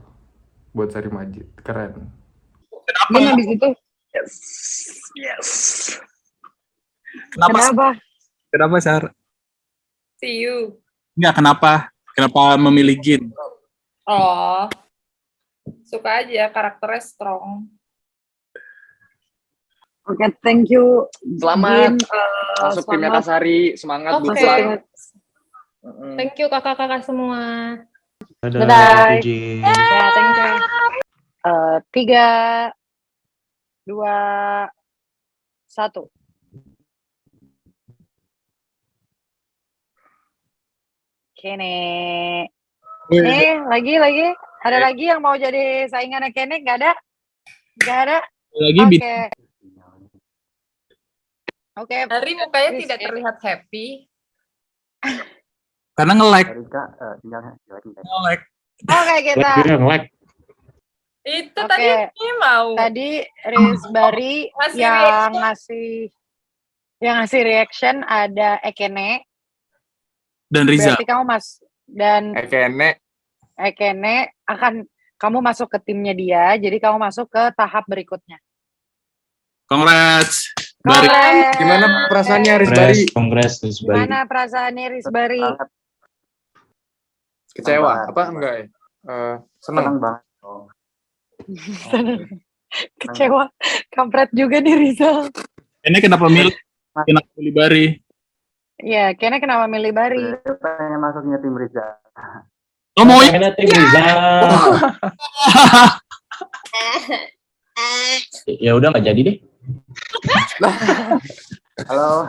buat Sari Majid, keren. Dan habis itu Yes. Yes. Kenapa? Kenapa? Kenapa, Sar? See you. Enggak, kenapa? Kenapa memilih Gin? Oh, suka aja karakternya strong. Oke, thank you. Selamat. Gin, Masuk tim selamat. Metasari. Semangat, Oke. good luck. Thank you kakak-kakak semua. Dadah, Dadah. thank you, Jin. Ya, thank you. 3, 2, 1. Kene. Nih, lagi. Ada lagi yang mau jadi saingannya Kene? Nggak ada? Nggak ada? Lagi Oke. Oke. Hari mukanya Chris. tidak terlihat happy. karena nge-lag. Oke, kita. nge-lag. Itu Oke. tadi ini mau. Tadi Rizbari Ngasih yang reaction. ngasih reaction ada Ekene. Dan Rizal. Berarti kamu dan Ekene. akan kamu masuk ke timnya dia, jadi kamu masuk ke tahap berikutnya. Congrats. Bari. Congrats. Gimana perasaannya Rizbari? Congrats, Rizbari. Gimana perasaannya Rizbari? Kecewa? Apa enggak ya? Seneng banget. Kecewa. Kampret juga nih Rizal. Ini kenapa milih Bari? Iya, kayaknya kenapa milih Bari? Pengen masuknya tim Rizal. Lo mau Pengennya tim Rizal. Ya udah nggak jadi deh. Halo.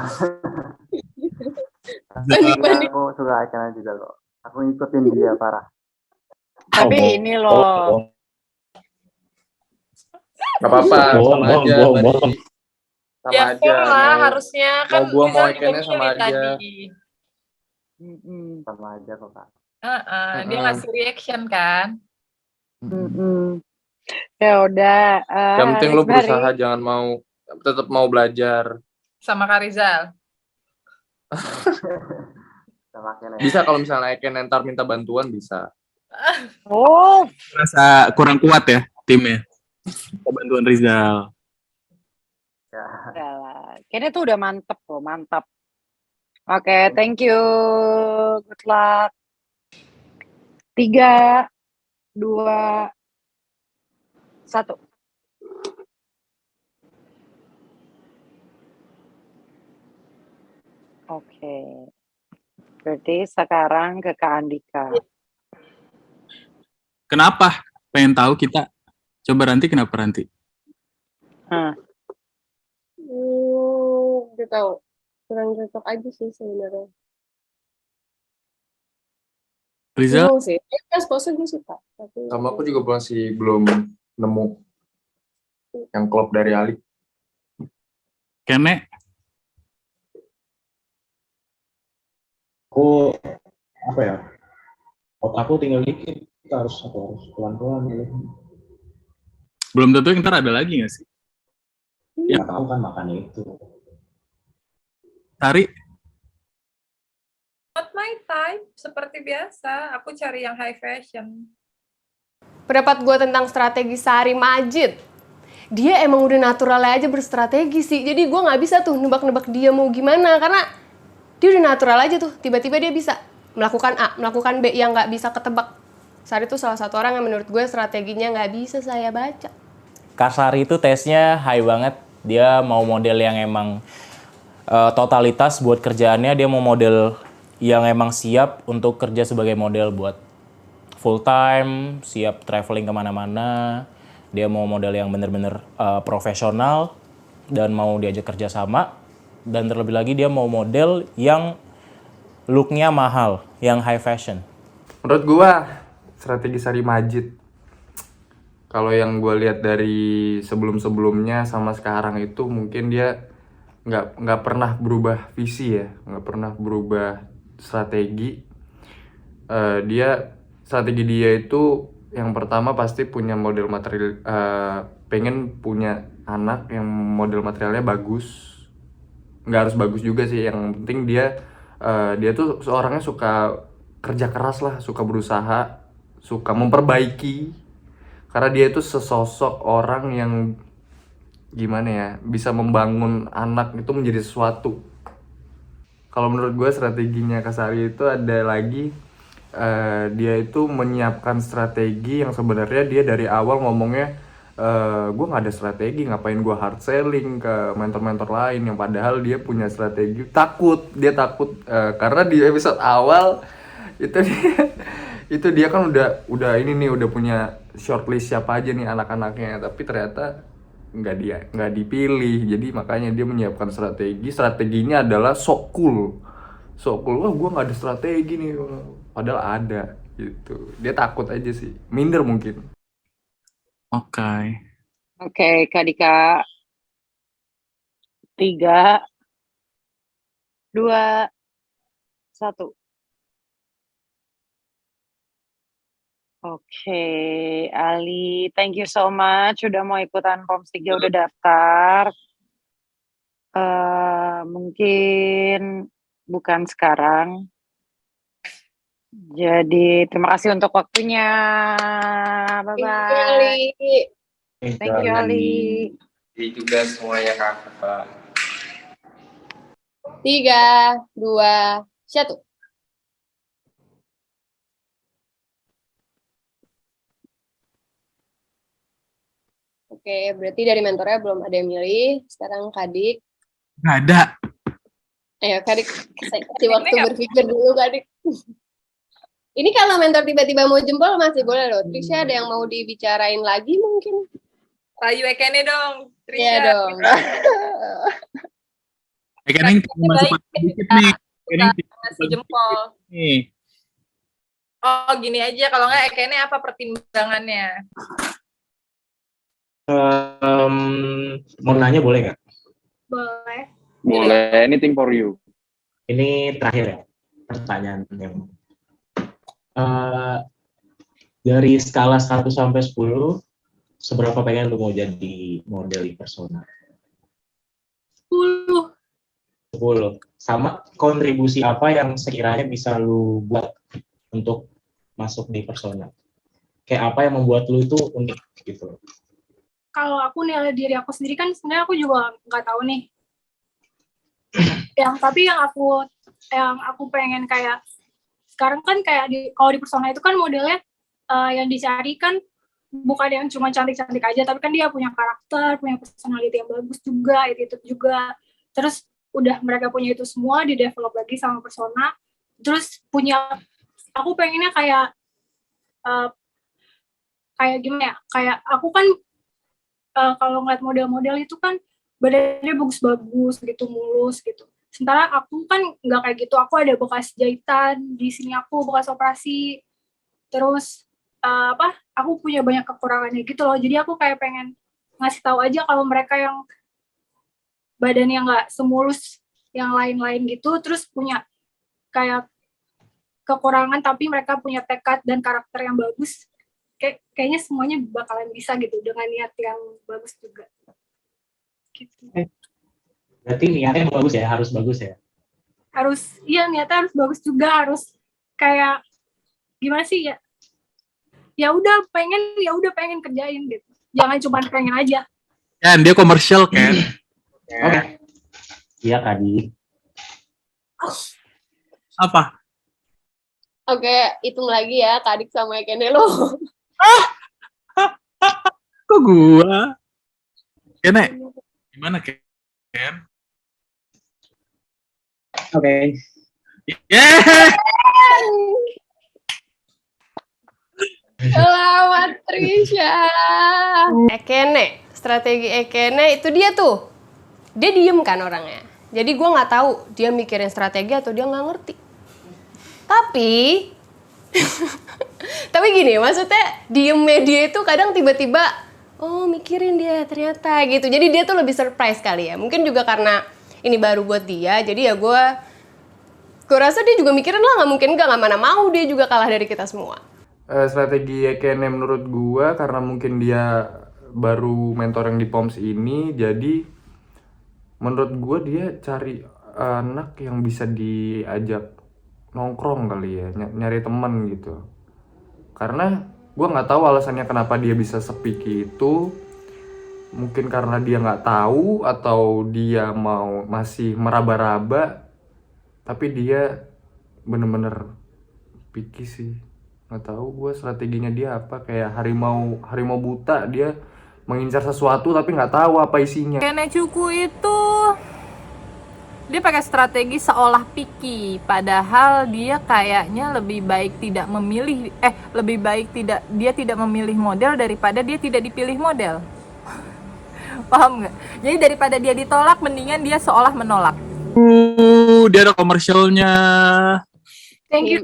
Bani. Aku suka Akana juga kok. Aku ngikutin dia parah. Tapi ini loh. Gak apa-apa, sama aja. Bohong. Sama Ya, aja. lah harusnya kan Mau gua mau Rizal juga Ekene sama milih aja. tadi. Sama aja kok, Kak. Dia ngasih reaction kan. Ya udah. Yang penting lu Rizbari. berusaha, jangan tetap mau belajar. Sama Kak Rizal. Sama Akana. Bisa kalau misalnya Ekene ntar minta bantuan bisa. Oh. Rasa kurang kuat ya timnya. Bantuan Rizal. Kayaknya tuh udah mantep loh, mantap. Oke, thank you. Good luck. 3, 2, 1. Oke. Berarti sekarang ke Kak Andika. Kenapa? Pengen tahu kita. Coba Ranti, kenapa Ranti? Gak tahu, kurang cocok aja sih sebenarnya. Rizal? Bingung sih, tes pose gue suka. Tapi Sama aku juga masih belum nemu yang klop dari Ali. Kene? Aku apa ya? Otakku tinggal dikit. Kita harus pelan-pelan. Belum tentu ntar ada lagi nggak sih? Ya tahu kan makannya itu. Tari? Not my type, seperti biasa. Aku cari yang high fashion. Pendapat gue tentang strategi Sari Majid, dia emang udah naturalnya aja berstrategi sih. Jadi gue nggak bisa tuh nebak-nebak dia mau gimana, karena dia udah natural aja tuh. Tiba-tiba dia bisa melakukan A, melakukan B yang nggak bisa ketebak. Sari tuh salah satu orang yang menurut gue strateginya nggak bisa saya baca. Kak Sari itu tesnya high banget. Dia mau model yang emang totalitas buat kerjaannya. Dia mau model yang emang siap untuk kerja sebagai model buat full time, siap traveling kemana-mana. Dia mau model yang bener-bener profesional dan mau diajak kerja sama. Dan terlebih lagi dia mau model yang looknya mahal, yang high fashion. Menurut gua strategi Sari Majid, kalau yang gue lihat dari sebelum-sebelumnya sama sekarang itu mungkin dia nggak pernah berubah visi ya, nggak pernah berubah strategi. Strategi dia itu yang pertama pasti punya model material, pengen punya anak yang model materialnya bagus. Nggak harus bagus juga sih, yang penting dia tuh seorangnya suka kerja keras lah, suka berusaha, suka memperbaiki. Karena dia itu sesosok orang yang gimana ya, bisa membangun anak itu menjadi sesuatu. Kalau menurut gue strateginya Kasari itu ada lagi, dia itu menyiapkan strategi yang sebenarnya dia dari awal ngomongnya, gue nggak ada strategi, ngapain gue hard selling ke mentor-mentor lain, yang padahal dia punya strategi. Dia takut karena di episode awal itu dia itu dia kan udah ini nih, udah punya shortlist siapa aja nih anak-anaknya, tapi ternyata nggak dipilih. Jadi makanya dia menyiapkan strateginya adalah sok cool. Wah gue nggak ada strategi nih, padahal ada gitu. Dia takut aja sih, minder mungkin. Oke. Oke, Kak Dika. 3, 2, 1. Oke, Ali, thank you so much udah mau ikutan POMS 3, udah daftar. Mungkin bukan sekarang. Jadi terima kasih untuk waktunya. Bye-bye. Thank you, Ali. Jadi juga semuanya kakak. 3, 2, 1. Oke, berarti dari mentornya belum ada yang milih. Sekarang Kadik. Nggak ada. Ayo Kadik, kasih waktu berpikir dulu Kadik. Ini kalau mentor tiba-tiba mau jempol masih boleh loh. Trisha ada yang mau dibicarain lagi mungkin? Rayu Ekene dong, Trisha. Iya dong. Ekene masuk dikit nih. Masih jempol. Nih. Oh gini aja, kalau nggak Ekene apa pertimbangannya? Mau nanya boleh nggak? Boleh. Boleh, anything for you. Ini terakhir ya, pertanyaan yang dari skala 1 sampai 10, seberapa pengen lu mau jadi model persona? 10. 10. Sama kontribusi apa yang sekiranya bisa lu buat untuk masuk di persona? Kayak apa yang membuat lu itu unik gitu? Kalau aku nilai diri aku sendiri kan sebenarnya aku juga nggak tahu nih. Tapi yang aku pengen kayak sekarang kan kayak kalau di persona itu kan modelnya yang dicari kan bukan yang cuma cantik-cantik aja, tapi kan dia punya karakter, punya personality yang bagus juga, itu juga. Terus udah mereka punya itu semua, di develop lagi sama persona. Terus aku pengennya kayak gimana ya? Kayak aku kan kalau ngeliat model-model itu kan badannya bagus-bagus gitu, mulus gitu. Sementara aku kan nggak kayak gitu, aku ada bekas jahitan, di sini aku bekas operasi, terus aku punya banyak kekurangannya gitu loh. Jadi aku kayak pengen ngasih tahu aja kalau mereka yang badannya nggak semulus yang lain-lain gitu, terus punya kayak kekurangan tapi mereka punya tekad dan karakter yang bagus, kayaknya semuanya bakalan bisa gitu dengan niat yang bagus juga. Gitu. Berarti niatnya bagus ya, harus bagus ya? Harus, iya niatnya harus bagus juga, harus kayak gimana sih ya? Ya udah pengen kerjain gitu. Jangan cuma pengen aja. Kan dia komersial kan. Oke. Iya Kadi. Apa? Oke, hitung lagi ya Kadik sama Ekene lo. Kok gua? Kene, gimana Ken? Oke. Yeah. Selamat Trisha. Ekene, strategi Ekene itu dia tuh. Dia diem kan orangnya. Jadi gue nggak tahu dia mikirin strategi atau dia nggak ngerti. Tapi gini, maksudnya diemnya dia itu kadang tiba-tiba, oh mikirin dia ternyata gitu. Jadi dia tuh lebih surprise kali ya. Mungkin juga karena ini baru buat dia, jadi ya gue rasa dia juga mikirin lah, nggak mungkin nggak mana mau dia juga kalah dari kita semua. Strategi Ekene menurut gue karena mungkin dia baru mentor yang di POMS ini, jadi menurut gue dia cari anak yang bisa diajak nongkrong kali ya, nyari temen gitu. Karena gue nggak tahu alasannya kenapa dia bisa sepiki itu. mungkin karena dia nggak tahu atau dia masih meraba-raba, tapi dia bener-bener picky sih. Nggak tahu gue strateginya dia apa, kayak harimau buta, dia mengincar sesuatu tapi nggak tahu apa isinya. Kenecuku itu dia pakai strategi seolah picky, padahal dia kayaknya lebih baik tidak memilih dia tidak memilih model daripada dia tidak dipilih model. Paham nggak? Jadi daripada dia ditolak, mendingan dia seolah menolak. Dia ada komersialnya. Thank you.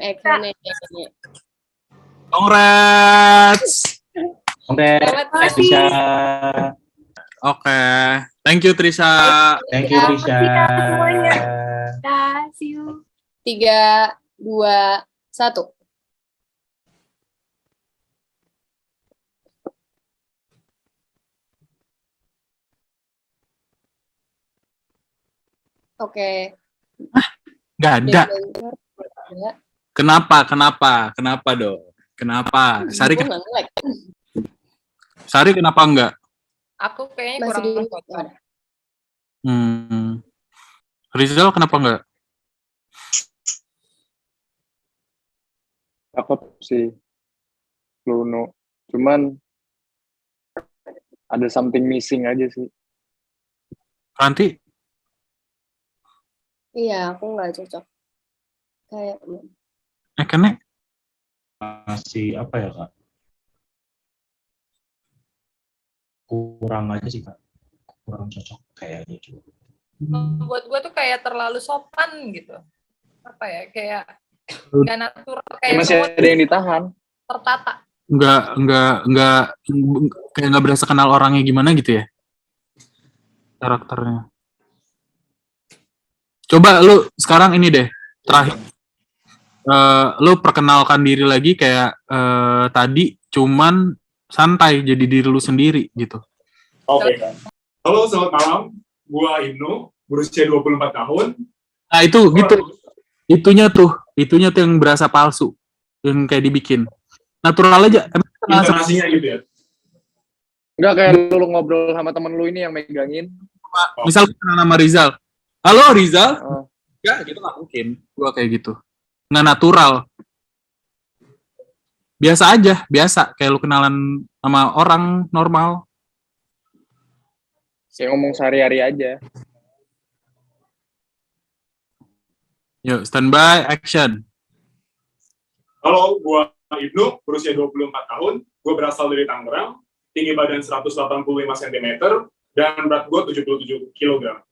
Congrats. Congrats, Trisha. Oke. Thank you, Trisha. Thank you, Trisha. Semuanya. See you. 3, 2, 1. Oke. Nggak ada. Ada. Kenapa dong? Kenapa? Sari kenapa enggak? Aku kayaknya Masih kurang di- cocok. Rizal kenapa enggak? Cakep sih Luno, cuman ada something missing aja sih. Ranti? Iya, aku nggak cocok. Kayak Kene? Masih apa ya, Kak? Kurang aja sih, Kak. Kurang cocok kayaknya juga. Buat gue tuh kayak terlalu sopan gitu. Apa ya, kayak nggak natural, kayak Masih semua ada yang ditahan. tertata. Enggak kayak nggak berasa kenal orangnya gimana gitu ya karakternya. Coba lu sekarang ini deh terakhir, lu perkenalkan diri lagi kayak tadi, cuman santai jadi diri lu sendiri gitu. Oke. Halo, selamat malam. Gua Ibnu, berusia 24 tahun. Nah itu gitu, itunya tuh yang berasa palsu, yang kayak dibikin natural aja. Emang kenal sama- Intonasinya gitu ya. Enggak kayak lu ngobrol sama temen lu ini yang megangin. misal kenal nama Rizal, halo Rizal, ya gitu nggak mungkin, gua kayak gitu, nggak natural, biasa aja, biasa kayak lu kenalan sama orang normal. Saya ngomong sehari-hari aja. Yuk standby action. Halo, gua Ibnu, berusia 24 tahun. Gua berasal dari Tangerang, tinggi badan 185 cm, dan berat gua 77 kg.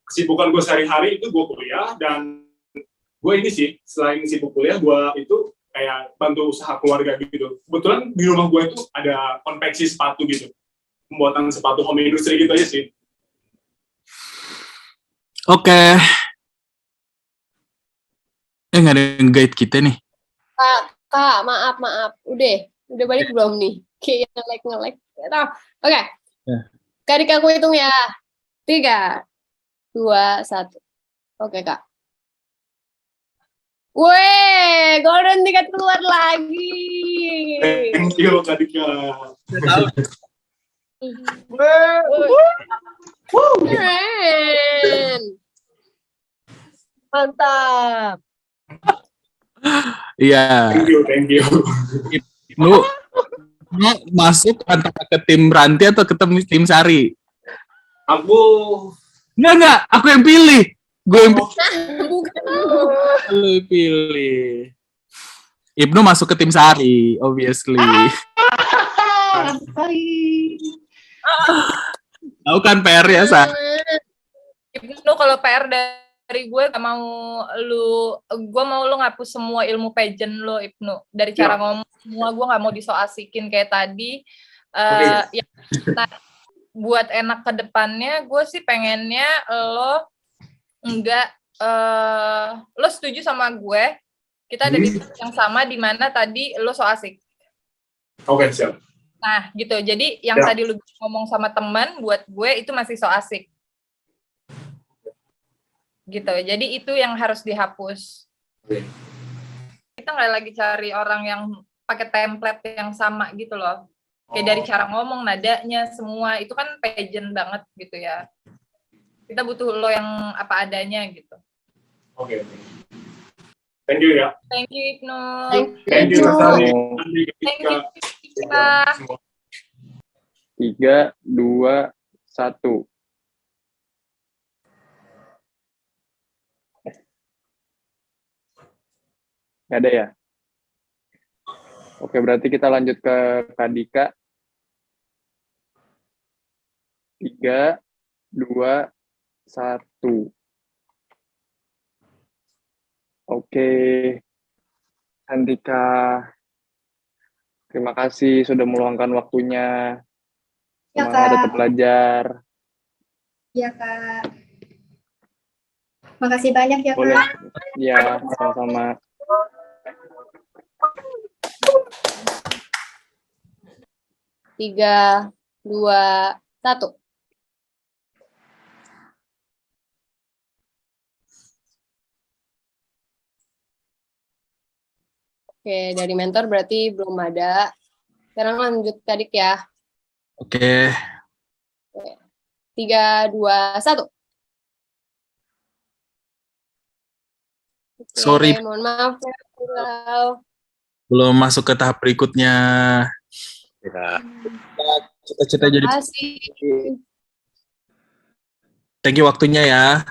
Kesibukan gue sehari-hari itu gue kuliah, dan gue ini sih, selain sibuk kuliah, gue itu kayak bantu usaha keluarga gitu. Kebetulan di rumah gue itu ada konveksi sepatu gitu. Pembuatan sepatu home industry gitu aja sih. Oke. Nggak ada yang guide kita nih. Kak, maaf. Udah balik belum nih? Kayak nge-lag. Oke. Kadik aku hitung ya. 3, 2, 1. Oke, Kak. Weh, golden ticket keluar lagi. Thank you, Kak Dika. Keren. Mantap. Iya. Thank you. Lu masuk antara ke tim Ranti atau ke tim Sari? Aku Enggak, aku yang pilih. Gue yang Bukan. Lu pilih. Ibnu masuk ke tim Sari, obviously. Tahu kan PR ya, Sa? Ibnu, kalau PR dari gue gue mau lu ngapus semua ilmu pageant lo, Ibnu. Dari cara ngomong semua, gue nggak mau diso-asikin kayak tadi. Ya, nah, buat enak ke depannya, gue sih pengennya lo lo setuju sama gue, kita ada di titik yang sama, di mana tadi lo so asik. Oke, siap. Nah, gitu. Jadi yang tadi lu ngomong sama teman, buat gue itu masih so asik. Gitu. Jadi itu yang harus dihapus. Kita nggak lagi cari orang yang pakai template yang sama gitu loh. Kayak dari cara ngomong, nadanya, semua itu kan pageant banget gitu ya. Kita butuh lo yang apa adanya gitu. Oke. Thank you ya. Thank you Ibnu. Thank you Sari. Thank you Kika. 3, 2, 1. Nggak ada ya? Oke, berarti kita lanjut ke Kak Dika. 3, 2, 1. Oke, Andika, terima kasih sudah meluangkan waktunya. Ya, Semangat Kak. tetap belajar. Ya, Kak. Makasih banyak ya, Boleh. Kak. Ya, sama-sama. Tiga, 2, 1. Oke, dari mentor berarti belum ada. Sekarang lanjut ke adik ya. Oke. 3, 2, 1. Oke, Sorry. mohon maaf ya. Pulau. Belum masuk ke tahap berikutnya. Ya. Cita-cita jadi. Terima kasih. Thank you waktunya ya.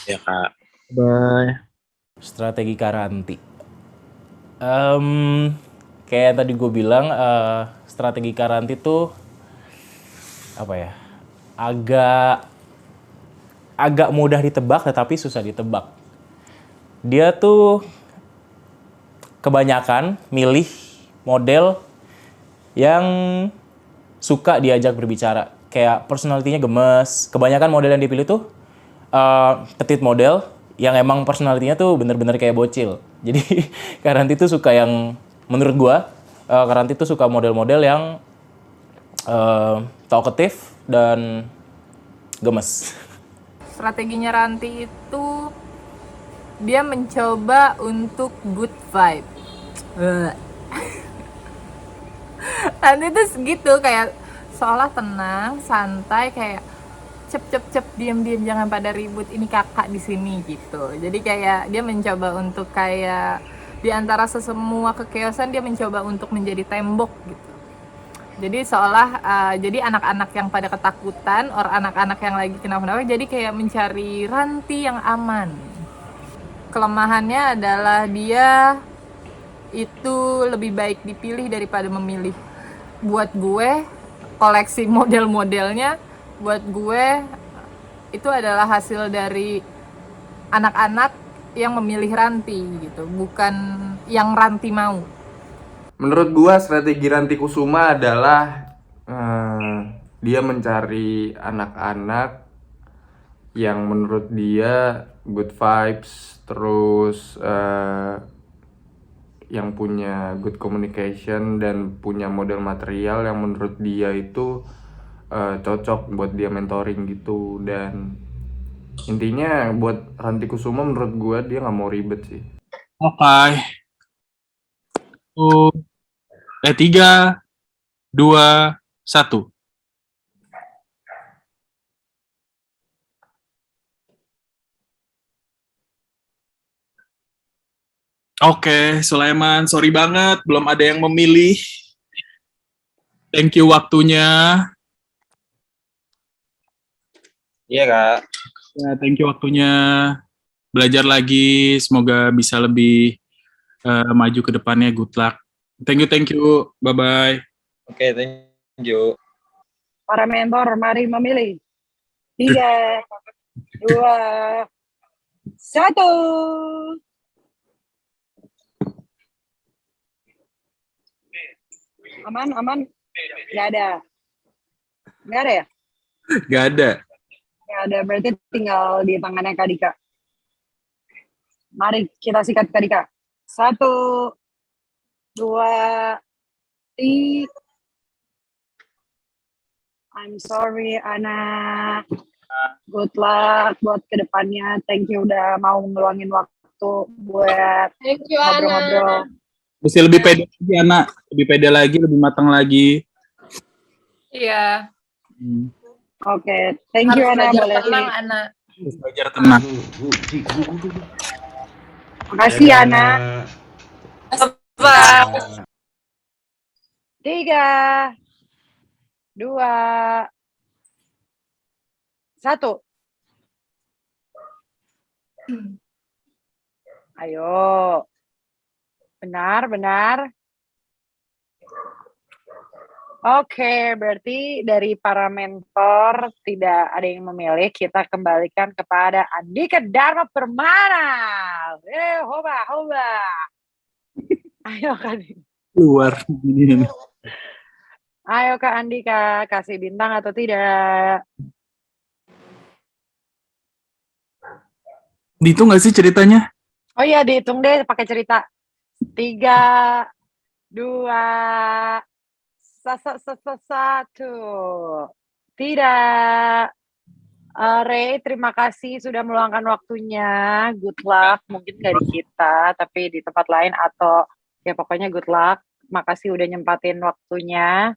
Ya Kak. Bye. Strategi Karanti. Kayak yang tadi gue bilang, strategi Karanti tuh apa ya? Agak mudah ditebak tetapi susah ditebak. Dia tuh kebanyakan milih model yang suka diajak berbicara. Kayak personality-nya gemes. Kebanyakan model yang dipilih tuh petite model yang emang personality-nya tuh bener-bener kayak bocil. Jadi Karanti tuh suka yang, menurut gua, Karanti tuh suka model-model yang talkative dan gemes. Strateginya Ranti itu dia mencoba untuk good vibe. Ranti itu segitu, kayak seolah tenang, santai, kayak cep diam jangan pada ribut, ini kakak di sini gitu. Jadi kayak dia mencoba untuk kayak di antara semua kekeosan dia mencoba untuk menjadi tembok gitu. Jadi seolah jadi anak-anak yang pada ketakutan, orang anak-anak yang lagi kenapa-napa, jadi kayak mencari Ranti yang aman. Kelemahannya adalah dia itu lebih baik dipilih daripada memilih. Buat gue, koleksi model-modelnya buat gue itu adalah hasil dari anak-anak yang memilih Ranti gitu, bukan yang Ranti mau. Menurut gua strategi Ranti Kusuma adalah dia mencari anak-anak yang menurut dia good vibes, terus yang punya good communication dan punya model material yang menurut dia itu cocok buat dia mentoring gitu. Dan intinya buat Ranti Kusuma menurut gua dia nggak mau ribet sih. Oke. 3, 2, 1. Oke, Sulaiman, sorry banget belum ada yang memilih. Thank you waktunya. Iya Kak. Ya, thank you waktunya. Belajar lagi, semoga bisa lebih maju ke depannya. Good luck. Thank you. Bye-bye. Oke, thank you. Para mentor, mari memilih. 3, 2, 1. Aman? Nggak ada ya? Nggak ada. Nggak ada, berarti tinggal di tangannya Kak Dika. Mari kita sikat Kak Dika. 1, 2, 3. I'm sorry, anak. Good luck buat kedepannya. Thank you udah mau ngeluangin waktu buat Thank you, ngobrol-ngobrol. Mesti lebih pede lagi, anak. Lebih pede lagi, lebih matang lagi. Iya. Oke, thank you Harus Ana, belajar boleh tenang, sih. Ana. Belajar tenang. Makasih Ana. Bye. 3, 2, 1. Ayo. Benar. Oke, berarti dari para mentor tidak ada yang memilih. Kita kembalikan kepada Andika Dharma Permana. Hoba. Ayo Kak. Luar. Ayo Kak Andika, kasih bintang atau tidak? Dihitung nggak sih ceritanya? Oh iya, dihitung deh pakai cerita. 3, 2, 1. Tidak. Ray, terima kasih sudah meluangkan waktunya. Good luck. Mungkin nggak di kita, tapi di tempat lain atau ya pokoknya good luck. Makasih udah nyempatin waktunya.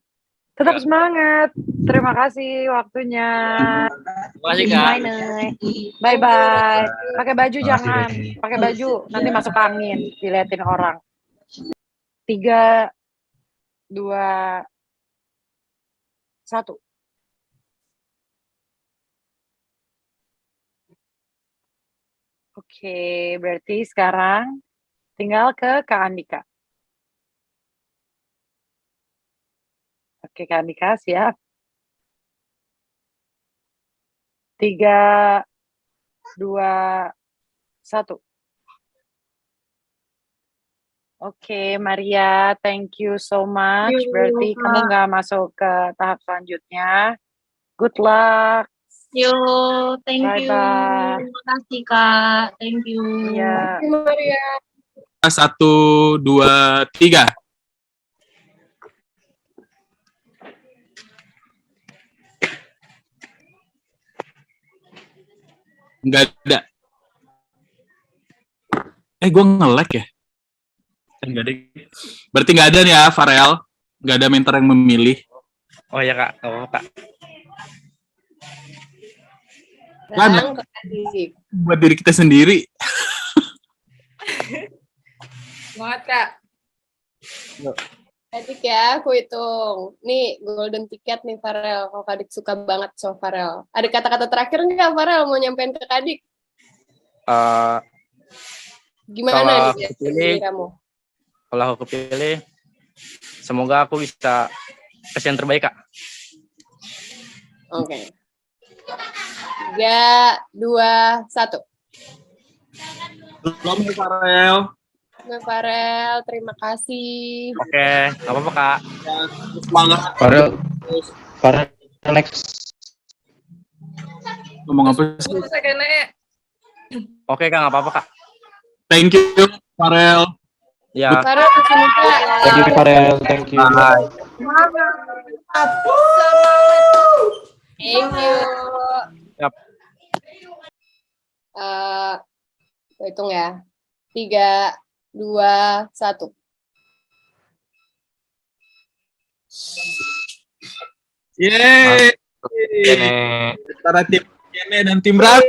Tetap semangat. Terima kasih waktunya. Terima kasih, Kak. Bye-bye. Pakai baju jangan. Pakai baju. Nanti masuk angin. Diliatin orang. 3, 2, 1. Oke, berarti sekarang tinggal ke Kak Andika. Oke, Kak Andika, siap. 3, 2, 1. Oke, Maria, thank you so much. Berarti kamu nggak masuk ke tahap selanjutnya. Good luck. Yo, thank you. Bye-bye. Terima kasih, Kak. Thank you. Iya. Maria. 1, 2, 3. Nggak ada. Gue nge-lag ya? Nggak ada. Berarti nggak ada nih ya, Farel. Nggak ada mentor yang memilih. Oh ya Kak, nggak apa-apa Kak. Kan buat diri kita sendiri. Semangat, Kak. Adik ya, aku hitung. Nih, golden ticket nih Farel. Kalau Kadik suka banget so Farel. Ada kata-kata terakhir nggak Farel mau nyampein ke Kadik? Gimana nih dari kamu? Kalau aku kepilih, semoga aku bisa kasih yang terbaik, Kak. Oke. 3, 2, 1. Selamat Farel. Mbak Farel, terima kasih. Oke, nggak apa-apa, Kak. Semangat. Farel next. Ngomong apa sih? Oke, Kak, nggak apa-apa, Kak. Thank you, Farel. Ya. Farel, semoga. Thank you Farel, thank you. Thank you. Yap. Hitung ya. 3, 2, 1. Yeay. Antara tim Kene dan tim Rat.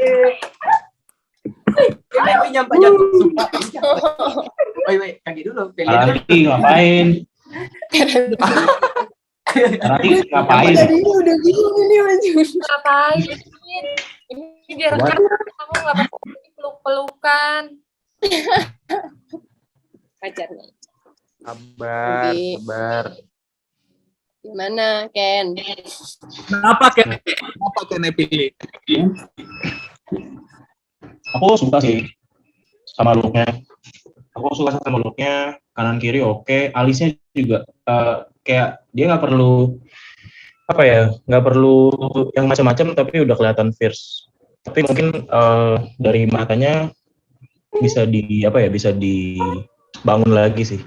Kene nyampe jatuh sumpah. Woi, kaki dulu. Nanti ngapain? Nanti ngapain? Udah bingung ini maju. Ngapain? Ini direkam, kamu nggak apa-apa peluk-pelukan. Pacarnya. Sabar. Gimana, Ken? Kenapa Kene pilih? Aku suka sih sama looknya. Aku suka sama looknya, kanan kiri oke. Alisnya juga kayak dia nggak perlu nggak perlu yang macam-macam tapi udah kelihatan fierce. Tapi mungkin dari matanya bisa dibangun lagi sih,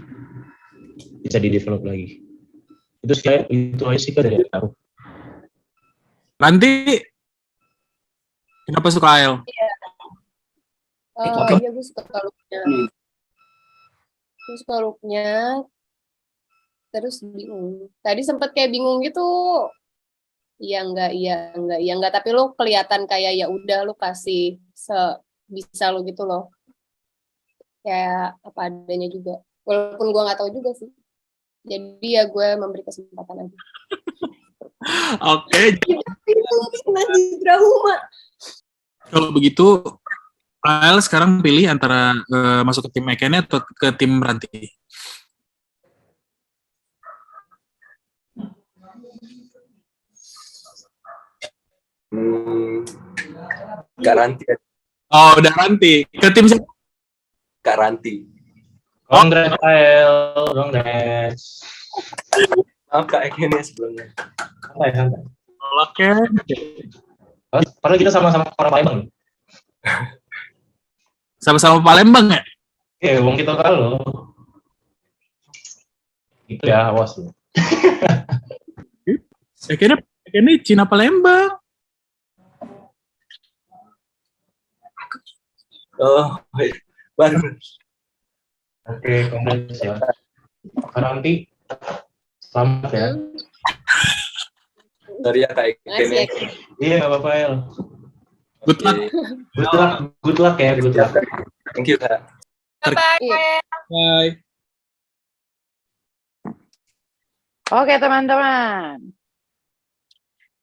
bisa di develop lagi. Itu aja sih dari aku. Nanti kenapa suka AL? Iya, gue suka looknya. Gue suka looknya. Terus bingung. Tadi sempat kayak bingung gitu. iya enggak, tapi lu kelihatan kayak ya udah lu kasih bisa lu gitu loh. Kayak apa adanya juga. Walaupun gua nggak tahu juga sih. Jadi ya gue memberi kesempatan aja. Oke. Nanti trauma. Kalau begitu, Rael sekarang pilih antara masuk ke tim Ekene atau ke tim Ranti. Kak Ranti. Oh, udah Ranti. Ke tim siapa? Kak Ranti. Congrats, Rael. Congrats. Maaf Kak Ekene sebelumnya. Santai. Oke. Padahal kita sama-sama orang Palembang. Sama-sama Palembang ya? Iya, wong kita kalau. Itu ya, awas lu. Ekene Cina Palembang. Oh, baru. Oke, congrats ya. Nanti selamat ya. Sorry ya Kak Ekene. Iya, nggak apa-apa El. Good luck. Good luck ya, good luck. Thank you Kak. Bye. Oke teman-teman.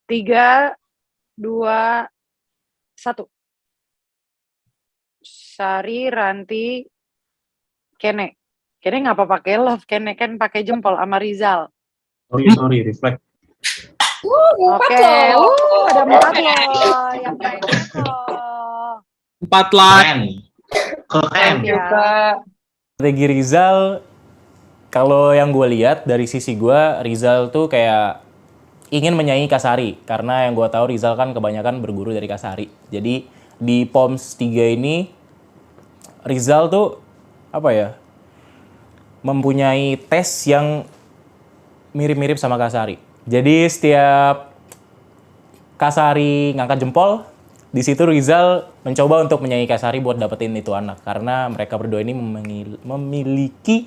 3, 2, 1. Sari, Ranti, Kene. Kene ngapa pakai love? Kene kan pakai jempol sama Rizal. Sorry, reflect. Oke, ada 4 loh yang kayak gitu. 4 like. Keren. Strategi Rizal, kalau yang gue lihat dari sisi gue, Rizal tuh kayak ingin menyaingi Kasari. Karena yang gue tahu Rizal kan kebanyakan berguru dari Kasari. Jadi di POMS 3 ini, Rizal tuh apa ya, mempunyai tes yang mirip-mirip sama Kasari. Jadi setiap Kasari ngangkat jempol, di situ Rizal mencoba untuk menyaingi Kasari buat dapetin itu anak. Karena mereka berdua ini memiliki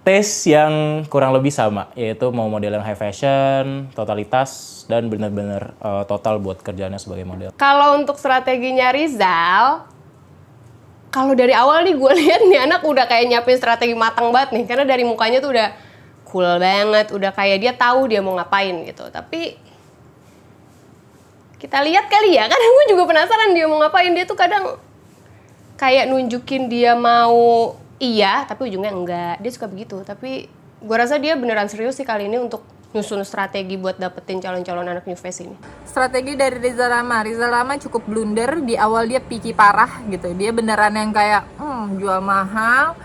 tes yang kurang lebih sama, yaitu mau model yang high fashion, totalitas, dan benar-benar total buat kerjaannya sebagai model. Kalau untuk strateginya Rizal, kalau dari awal nih gue lihat nih anak udah kayak nyiapin strategi matang banget nih, karena dari mukanya tuh udah cool banget, udah kayak dia tahu dia mau ngapain gitu. Tapi kita lihat kali ya, kadang gue juga penasaran dia mau ngapain. Dia tuh kadang kayak nunjukin dia mau iya, tapi ujungnya enggak. Dia suka begitu, tapi gue rasa dia beneran serius sih kali ini untuk nyusun strategi buat dapetin calon-calon anak New Face ini. Strategi dari Rizal Rama cukup blunder. Di awal dia picky parah gitu. Dia beneran yang kayak jual mahal,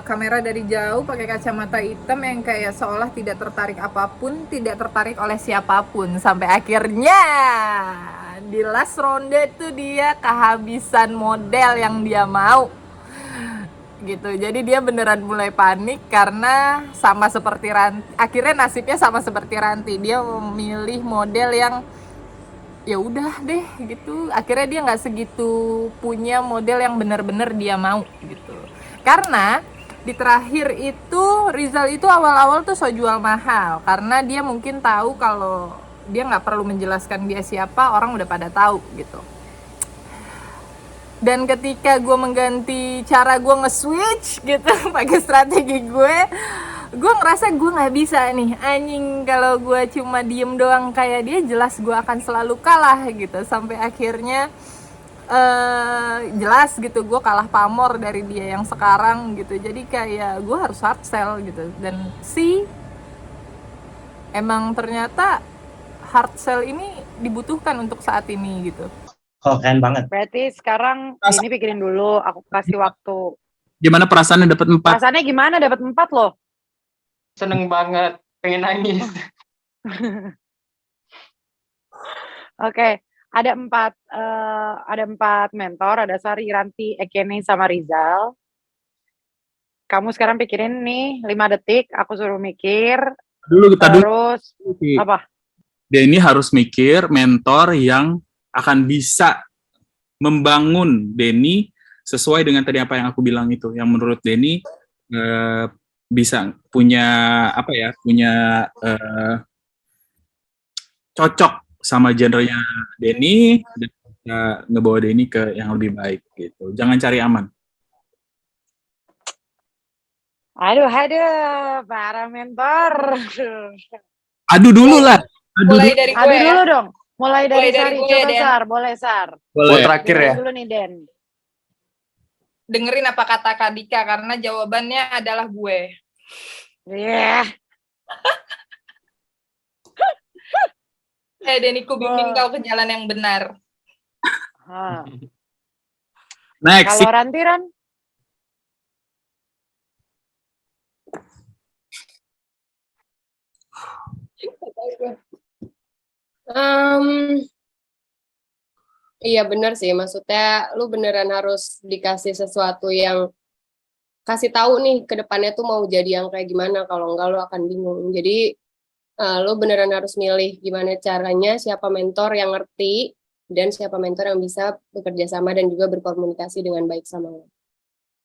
kamera dari jauh pakai kacamata hitam yang kayak seolah tidak tertarik apapun, tidak tertarik oleh siapapun, sampai akhirnya di last ronde tuh dia kehabisan model yang dia mau gitu. Jadi dia beneran mulai panik karena sama seperti Ranti. Akhirnya nasibnya sama seperti Ranti, dia memilih model yang ya udah deh gitu. Akhirnya dia nggak segitu punya model yang benar-benar dia mau gitu. Karena di terakhir itu Rizal itu awal-awal tuh so jual mahal karena dia mungkin tahu kalau dia nggak perlu menjelaskan dia siapa, orang udah pada tahu gitu. Dan ketika gue mengganti cara gue nge-switch gitu pakai strategi gue ngerasa gue nggak bisa nih anjing. Kalau gue cuma diem doang kayak dia, jelas gue akan selalu kalah gitu. Sampai akhirnya jelas gitu gue kalah pamor dari dia yang sekarang gitu. Jadi kayak gue harus hard sell gitu. Dan emang ternyata hard sell ini dibutuhkan untuk saat ini gitu. Oh, keren banget. Berarti sekarang ini pikirin dulu, aku kasih waktu. Gimana perasaannya dapat 4? Perasaannya gimana dapat 4 loh? Seneng banget, pengen nangis. Oke. Ada 4 mentor, ada Sari, Ranti, Ekene, sama Rizal. Kamu sekarang pikirin nih 5 detik, aku suruh mikir. Terus apa? Dia ini harus mikir mentor yang akan bisa membangun Denny sesuai dengan tadi apa yang aku bilang itu, yang menurut Denny bisa punya cocok sama genrenya Denny dan bisa ngebawa Denny ke yang lebih baik gitu. Jangan cari aman. Aduh, para mentor. Adu dulu lah. Mulai dari gue Adu ya. dulu dong. Mulai dari Sari. gue, Coba Den. Sar, boleh Sar. Gue terakhir ya. Dengerin dulu nih Den. Dengerin apa kata Kak Dika karena jawabannya adalah gue. Iya. Denny, ku bimbing kau ke jalan yang benar. Next. Kalau Rantiran? Iya benar sih, maksudnya lu beneran harus dikasih sesuatu yang kasih tahu nih ke depannya tuh mau jadi yang kayak gimana, kalau enggak lu akan bingung. Jadi lu beneran harus milih gimana caranya, siapa mentor yang ngerti, dan siapa mentor yang bisa bekerja sama dan juga berkomunikasi dengan baik sama lo.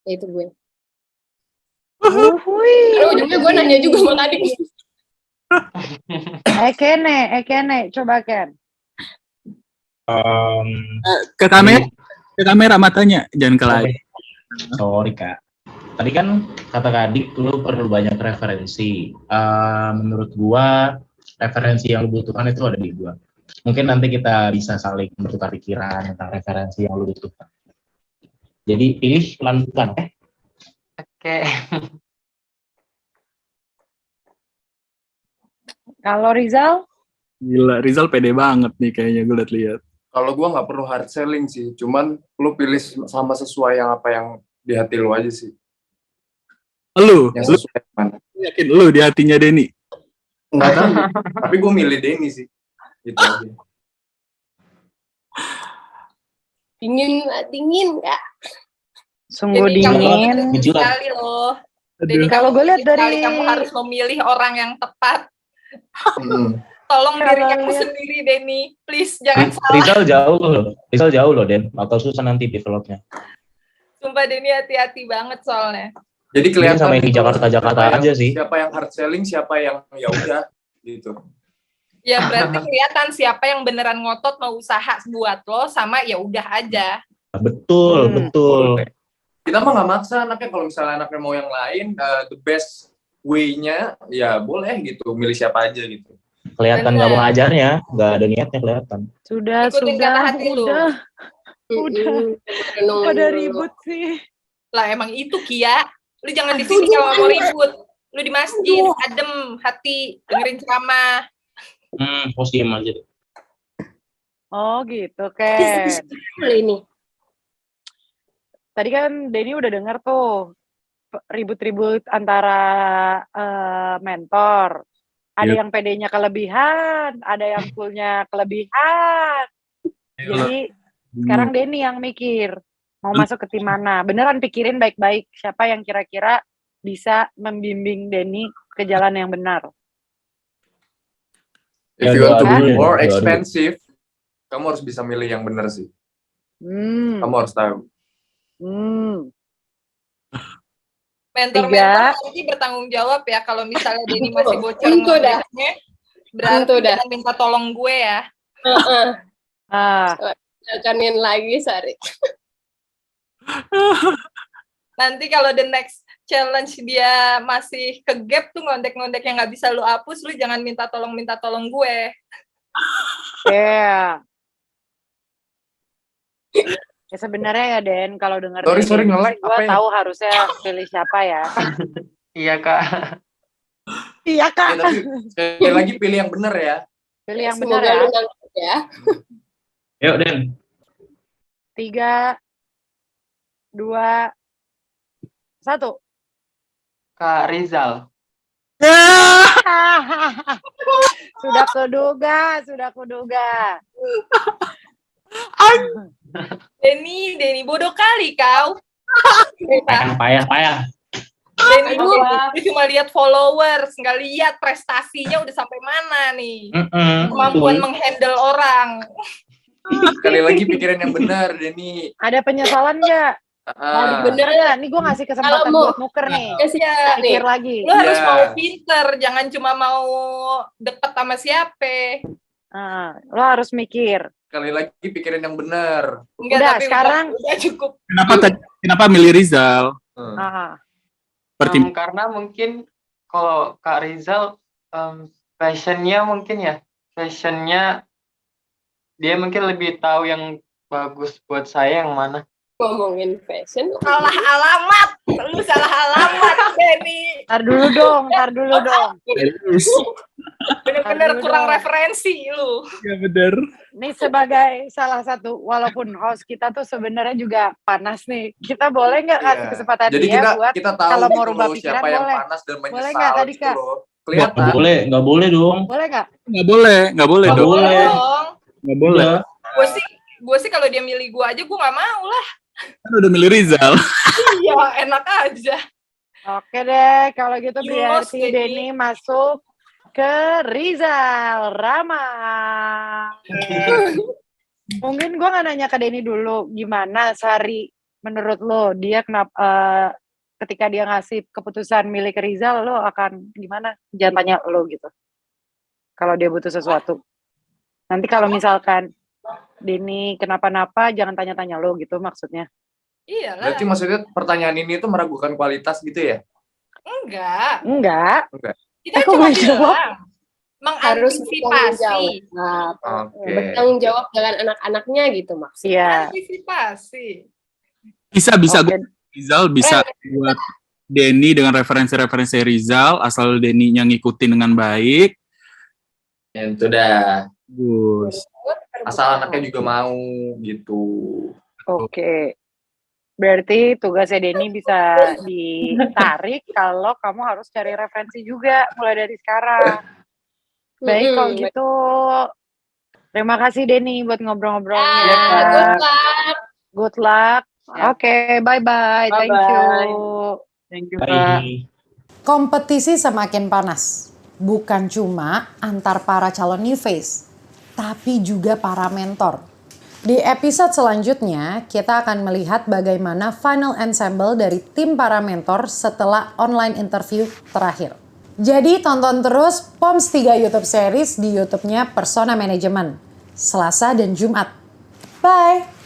Ya itu gue. Ujungnya gue nanya juga sama tadi. Ekene, coba Ken. Ke kamera matanya, jangan ke layar. Sorry Kak. Tadi kan kata Kak Adik, lu perlu banyak referensi. Menurut gua, referensi yang lu butuhkan itu ada di gua. Mungkin nanti kita bisa saling bertukar pikiran tentang referensi yang lu butuhkan. Jadi pilih pelan-pelan. Oke. Kalau Rizal? Gila, Rizal pede banget nih kayaknya gue liat-liat. Kalau gue nggak perlu hard selling sih, cuman lu pilih sama sesuai yang apa yang di hati lu aja sih. Lu sesuai mana? Yakin lu di hatinya Denny? Enggak tahu, tapi gue milih Denny sih. Gitu aja. Dingin Kak. Sungguh dingin. Sekali loh. Jadi kalau gue lihat dari kamu harus memilih orang yang tepat. Tolong diri kamu sendiri, Denny. Please jangan salah. Rizal jauh loh, Den. Bakal susah nanti developnya. Sumpah Denny hati-hati banget soalnya. Jadi kelihatan sama yang di Jakarta aja sih. Siapa yang hard selling, siapa yang ya udah gitu. Ya berarti kelihatan siapa yang beneran ngotot mau usaha buat lo sama ya udah aja. Betul. Kita mah nggak maksa anaknya, kalau misalnya anaknya mau yang lain, the best way-nya ya boleh gitu, milih siapa aja gitu. Kelihatan nggak mau ngajarnya, nggak ada niatnya kelihatan. Ikutin kata hati lu. Udah. Pada ribut sih. Lah emang itu Kia. Lu jangan di sini kalau mau ribut. Lu di masjid, adem hati, dengerin ceramah. Positif aja. Oh gitu Ken. Ini. Tadi kan Denny udah denger tuh ribut-ribut antara mentor. Ada yang PD-nya kelebihan, ada yang full-nya kelebihan. Jadi sekarang Denny yang mikir mau masuk ke tim mana. Beneran pikirin baik-baik siapa yang kira-kira bisa membimbing Denny ke jalan yang benar. If you want to be more expensive, kamu harus bisa milih yang benar sih. Kamu harus tahu. Mentor-mentor nanti bertanggung jawab ya kalau misalnya Denny masih bocor ngomongnya, berarti jangan minta tolong gue ya. Jakanin lagi Sari. Nanti kalau the next challenge dia masih ke gap tuh ngondek-ngondek yang nggak bisa lu hapus, lu jangan minta tolong gue. Yeah. Ya sebenarnya ya Den, kalau denger sorry nge-like gue tahu harusnya pilih siapa ya. Iya Kak. Iya Kak. Ya, tapi sekali lagi pilih yang benar ya. Pilih yang benar ya. Ya. Yuk Den. 3, 2, 1. Kak Rizal. Sudah kuduga. Denny bodoh kali kau. Payah. Denny lu cuma lihat followers, nggak lihat prestasinya udah sampai mana nih. Kemampuan menghandle orang. Sekali lagi pikirin yang benar, Denny. Ada penyesalan nggak? Bener ya, nih gue ngasih kesempatan buat nuker nih. Pikir lagi. Lu harus mau pinter, jangan cuma mau deket sama siapa. Lo harus mikir. Sekali lagi pikirin yang benar. Udah, sekarang Udah cukup. Kenapa milih Rizal? Karena mungkin kalau Kak Rizal passionnya mungkin ya, passionnya dia mungkin lebih tahu yang bagus buat saya yang mana. Ngomongin fashion. Salah alamat. Lu salah alamat, Denny. Ntar dulu dong. Bener-bener kurang referensi lu. Ya bener. Nih sebagai salah satu, walaupun host kita tuh sebenarnya juga panas nih. Kita boleh nggak kasih kesempatan Jadi dia buat kita tahu kalau mau gitu rubah loh pikiran siapa yang boleh. panas dan menyesal Boleh nggak tadi gitu Kak? loh. Kelihatan. Nggak boleh dong. Boleh nggak? Nggak boleh Nggak dong. boleh. Nggak boleh. Gue sih kalau dia milih gue aja gue nggak mau lah. Kan udah milih Rizal. Iya, enak aja. Oke deh, kalau gitu You lost, berarti Denny masuk ke Rizal Rama. Mungkin gue nggak nanya ke Denny dulu, gimana Sari menurut lo dia kenapa ketika dia ngasih keputusan milih ke Rizal, lo akan gimana? Jangan tanya lo gitu. Kalau dia butuh sesuatu. Nanti kalau misalkan Denny kenapa-napa, jangan tanya-tanya lo gitu maksudnya. Iya lah. Berarti maksudnya pertanyaan ini tuh meragukan kualitas gitu ya? Enggak. Kita kok cuma nggak jawab? bilang Harus mengantisipasi. bertanggung jawab dengan anak-anaknya gitu maksudnya. Antisipasi. Bisa Rizal bisa buat Denny dengan referensi-referensi Rizal asal Denny-nya ngikutin dengan baik. Itu dah. Bagus. Asal anaknya juga mau gitu. Oke. Berarti tugasnya Denny bisa ditarik kalau kamu harus cari referensi juga mulai dari sekarang. Baik kalau gitu. Terima kasih Denny buat ngobrol-ngobrolnya. Good luck. Oke, bye-bye. Thank you. Thank you, Bye. Kompetisi semakin panas. Bukan cuma antar para calon new face, tapi juga para mentor. Di episode selanjutnya, kita akan melihat bagaimana final ensemble dari tim para mentor setelah online interview terakhir. Jadi tonton terus POMS 3 YouTube series di YouTube-nya Persona Management, Selasa dan Jumat. Bye!